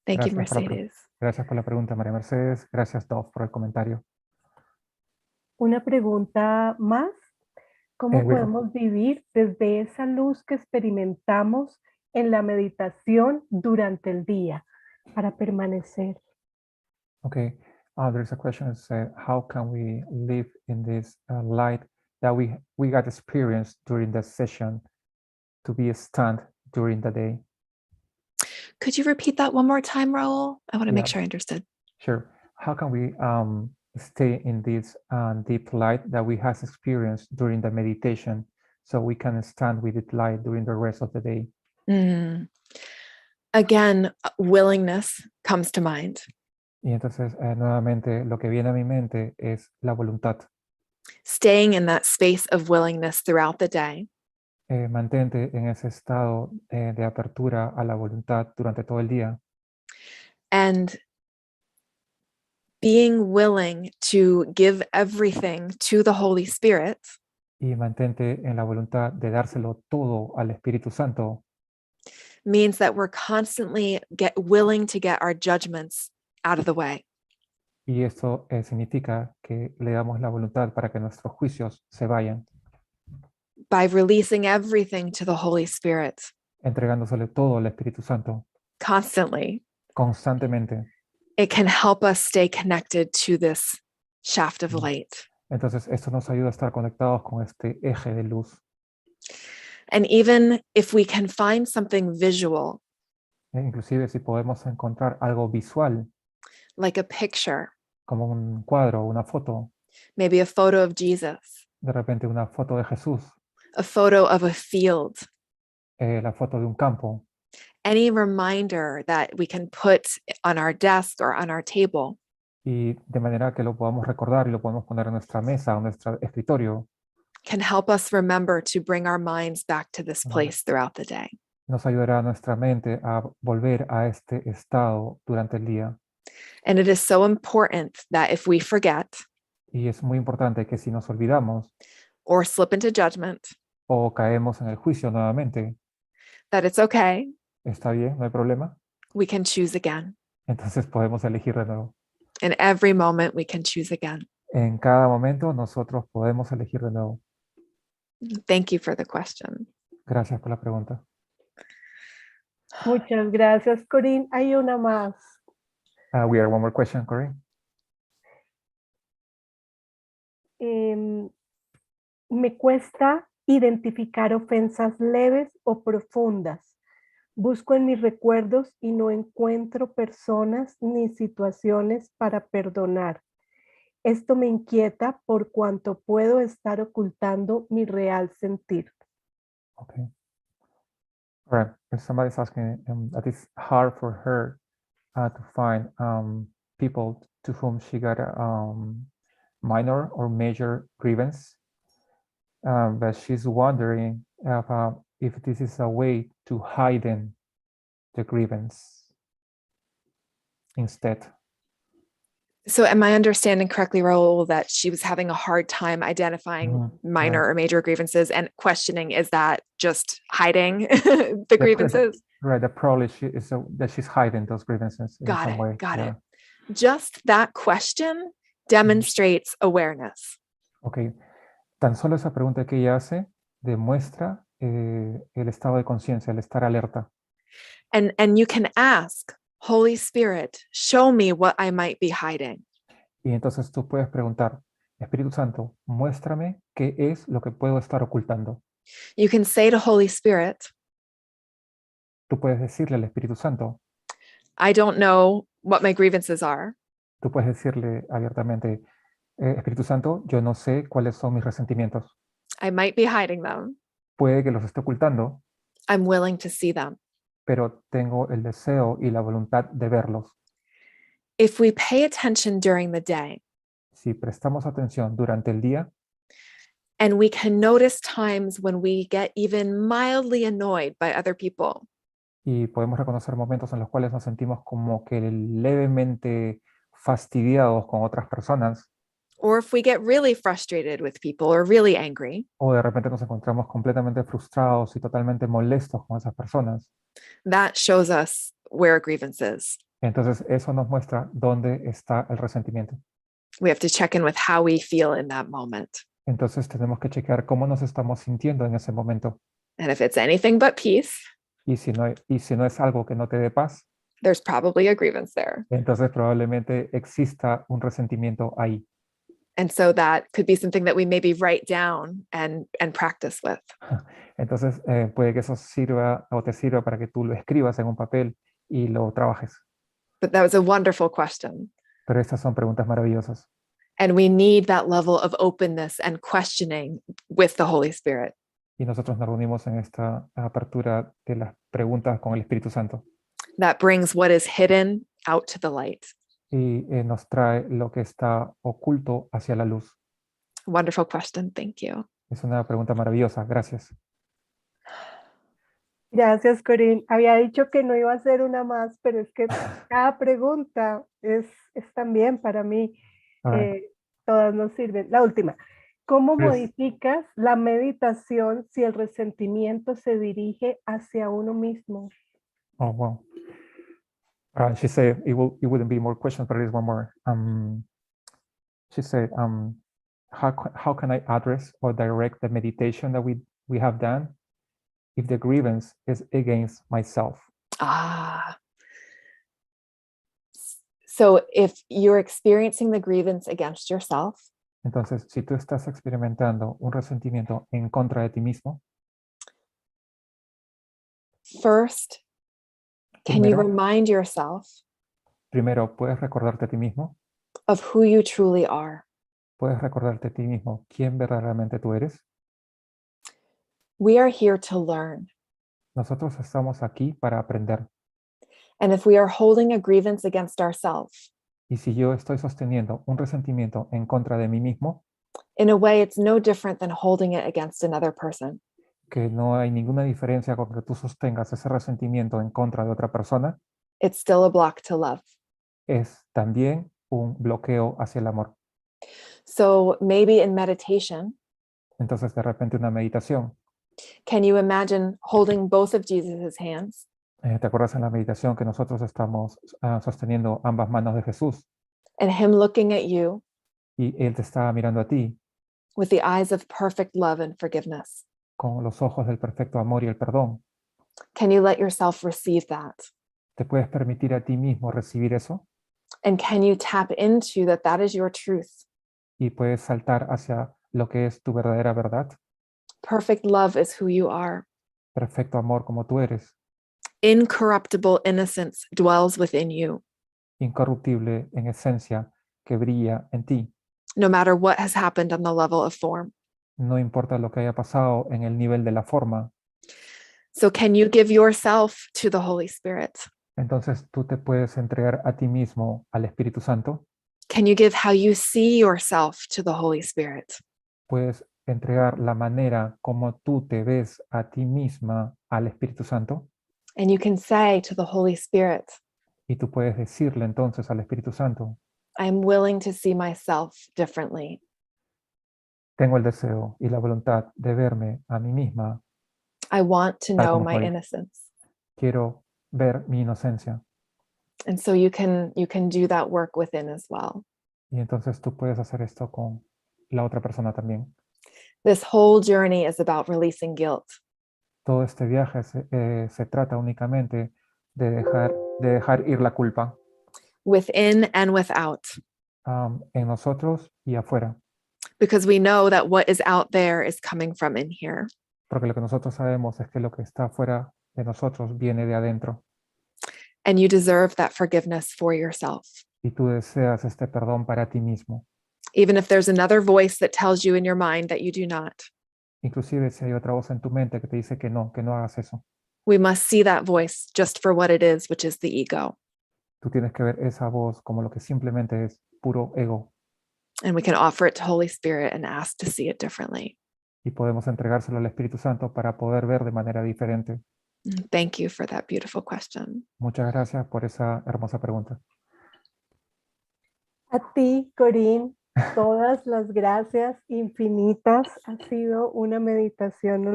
Thank you, Gracias por la Mercedes. Gracias por la pregunta, María Mercedes. Gracias, Dove, por el comentario. Una pregunta más. ¿Cómo Wilma. podemos vivir desde esa luz que experimentamos en la meditación durante el día para permanecer? Okay, there's a question that says, how can we live in this light that we got experienced during the session to be a stand during the day? Could you repeat that one more time, Raul? I want to make Yeah. sure I understood. Sure. How can we stay in this deep light that we have experienced during the meditation so we can stand with it light during the rest of the day? Again, willingness comes to mind. Y entonces, nuevamente, lo que viene a mi mente es la voluntad. Staying in that space of willingness throughout the day. Mantente en ese estado de apertura a la voluntad durante todo el día. And being willing to give everything to the Holy Spirit. Y mantente en la voluntad de dárselo todo al Espíritu Santo. Means that we're constantly willing to get our judgments out of the way. Y esto significa que le damos la voluntad para que nuestros juicios se vayan. By releasing everything to the Holy Spirit. Entregándosele todo al Espíritu Santo. Constantly. Constantemente. It can help us stay connected to this shaft of light. Entonces, esto nos ayuda a estar conectados con este eje de luz. And even if we can find something visual. Inclusive si podemos encontrar algo visual. Like a picture. Como un cuadro, una foto. Maybe a photo of Jesus. De repente una foto de Jesús. A photo of a field. La foto de un campo. Any reminder that we can put on our desk or on our table. Y de manera que lo podamos recordar y lo podemos poner en nuestra mesa o en nuestro escritorio. Can help us remember to bring our minds back to this place throughout the day. Nos ayudará a nuestra mente a volver a este estado durante el día. And it is so important that if we forget. Y es muy importante que si nos olvidamos. Or slip into judgment. O caemos en el juicio nuevamente. That it's okay. Está bien, no hay problema. We can choose again. Entonces podemos elegir de nuevo. In every moment we can choose again. En cada momento nosotros podemos elegir de nuevo. Thank you for the question. Gracias por la pregunta. Muchas gracias, Corinne. Hay una más. We have one more question, Corinne. Me cuesta identificar ofensas leves o profundas. Busco en mis recuerdos y no encuentro personas ni situaciones para perdonar. Esto me inquieta por cuanto puedo estar ocultando mi real sentir. Okay. All right. If somebody's asking that it's hard for her to find people to whom she got a minor or major grievance, but she's wondering if this is a way to hide the grievance instead. So am I understanding correctly, Raul, that she was having a hard time identifying minor or major grievances and questioning, is that just hiding the grievances? Right, the probably that she's hiding those grievances in some way. Got it. Just that question demonstrates awareness. Okay, tan solo esa pregunta que ella hace demuestra el estado de conciencia, el estar alerta. And you can ask, Holy Spirit, show me what I might be hiding. Y entonces tú puedes preguntar, Espíritu Santo, muéstrame qué es lo que puedo estar ocultando. You can say to Holy Spirit, Tú puedes decirle al Espíritu Santo, I don't know what my grievances are. tú puedes decirle abiertamente, Espíritu Santo, yo no sé cuáles son mis resentimientos. I might be hiding them. Puede que los esté ocultando, I'm willing to see them. pero tengo el deseo y la voluntad de verlos. If we pay attention during the day, Si prestamos atención durante el día, and we can notice times when we get even mildly annoyed by other people, y podemos reconocer momentos en los cuales nos sentimos como que levemente fastidiados con otras personas, or if we get really frustrated with people or really angry, o de repente nos encontramos completamente frustrados y totalmente molestos con esas personas, that shows us where a grievance is. entonces eso nos muestra dónde está el resentimiento. We have to check in with how we feel in that moment. Entonces tenemos que chequear cómo nos estamos sintiendo en ese momento. And if it's anything but peace, Y si no es algo que no te dé paz, there's probably a grievance there. entonces probablemente exista un resentimiento ahí. And so that could be something that we maybe write down and practice with. Entonces puede que eso sirva o te sirva para que tú lo escribas en un papel y lo trabajes. But that was a wonderful question. Pero estas son preguntas maravillosas. And we need that level of openness and questioning with the Holy Spirit. Y nosotros nos reunimos en esta apertura de las preguntas con el Espíritu Santo. That brings what is hidden out to the light. Y nos trae lo que está oculto hacia la luz. Wonderful question. Thank you. Es una pregunta maravillosa. Gracias. Gracias, Corinne. Había dicho que no iba a hacer una más, pero es que cada pregunta es también para mí, todas nos sirven. La última, ¿cómo modificas la meditación si el resentimiento se dirige hacia uno mismo? Oh, wow. She said it wouldn't be more questions, but there is one more. She said, how can I address or direct the meditation that we have done if the grievance is against myself? So if you're experiencing the grievance against yourself, Entonces, si tú estás experimentando un resentimiento en contra de ti mismo, first, can you Primero. remind yourself primero puedes recordarte a ti mismo, of who you truly are? puedes recordarte a ti mismo quién verdaderamente tú eres. We are here to learn. Nosotros estamos aquí para aprender. And if we are holding a grievance against ourselves, Y si yo estoy sosteniendo un resentimiento en contra de mí mismo, in a way, it's no different than holding it against another person. que no hay ninguna diferencia con que tú sostengas ese resentimiento en contra de otra persona, It's still a block to love. es también un bloqueo hacia el amor. So maybe in meditation, Entonces, de repente, una meditación. can you imagine holding both of Jesus's hands ¿Te acuerdas en la meditación que nosotros estamos sosteniendo ambas manos de Jesús? and him looking at you Y Él te está mirando a ti with the eyes of perfect love and forgiveness? con los ojos del perfecto amor y el perdón. Can you let yourself receive that? ¿Te puedes permitir a ti mismo recibir eso? And can you tap into that is your truth? Y puedes saltar hacia lo que es tu verdadera verdad. Perfect love is who you are. Perfecto amor como tú eres. Incorruptible innocence dwells within you, Incorruptible en esencia que brilla en ti. no matter what has happened on the level of form. No importa lo que haya pasado en el nivel de la forma. So can you give yourself to the Holy Spirit? Entonces tú te puedes entregar a ti mismo al Espíritu Santo. Can you give how you see yourself to the Holy Spirit? Puedes entregar la manera como tú te ves a ti misma al Espíritu Santo. And you can say to the Holy Spirit, Y tú puedes decirle entonces al Espíritu Santo, I'm willing to see myself differently. Tengo el deseo y la voluntad de verme a mí misma. I want to Tal know como my soy. innocence. Quiero ver mi inocencia. And so you can do that work within as well. Y entonces tú puedes hacer esto con la otra persona también. This whole journey is about releasing guilt. Todo este viaje se trata únicamente de dejar ir la culpa Within and without, en nosotros y afuera. because we know that what is out there is coming from in here. Porque lo que nosotros sabemos es que lo que está afuera de nosotros viene de adentro. And you deserve that forgiveness for yourself. Y tú deseas este perdón para ti mismo. Even if there's another voice that tells you in your mind that you do not. Inclusive si hay otra voz en tu mente que te dice que no hagas eso. We must see that voice just for what it is, which is the ego. Tú tienes que ver esa voz como lo que simplemente es puro ego. And we can offer it to Holy Spirit and ask to see it differently. Y podemos entregárselo al Espíritu Santo para poder ver de manera diferente. Thank you for that beautiful question. Muchas gracias por esa hermosa pregunta. A ti, Corinne, todas las gracias infinitas. Ha sido una meditación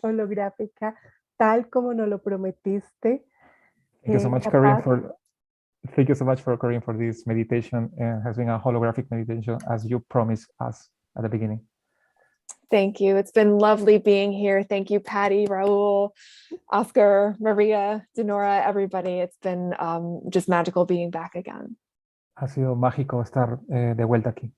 holográfica tal como nos lo prometiste. Thank you so much, Corinne, for this meditation. It has been a holographic meditation as you promised us at the beginning. Thank you. It's been lovely being here. Thank you, Patty, Raul, Oscar, Maria, Denora, everybody. It's been just magical being back again. Ha sido mágico estar de vuelta aquí.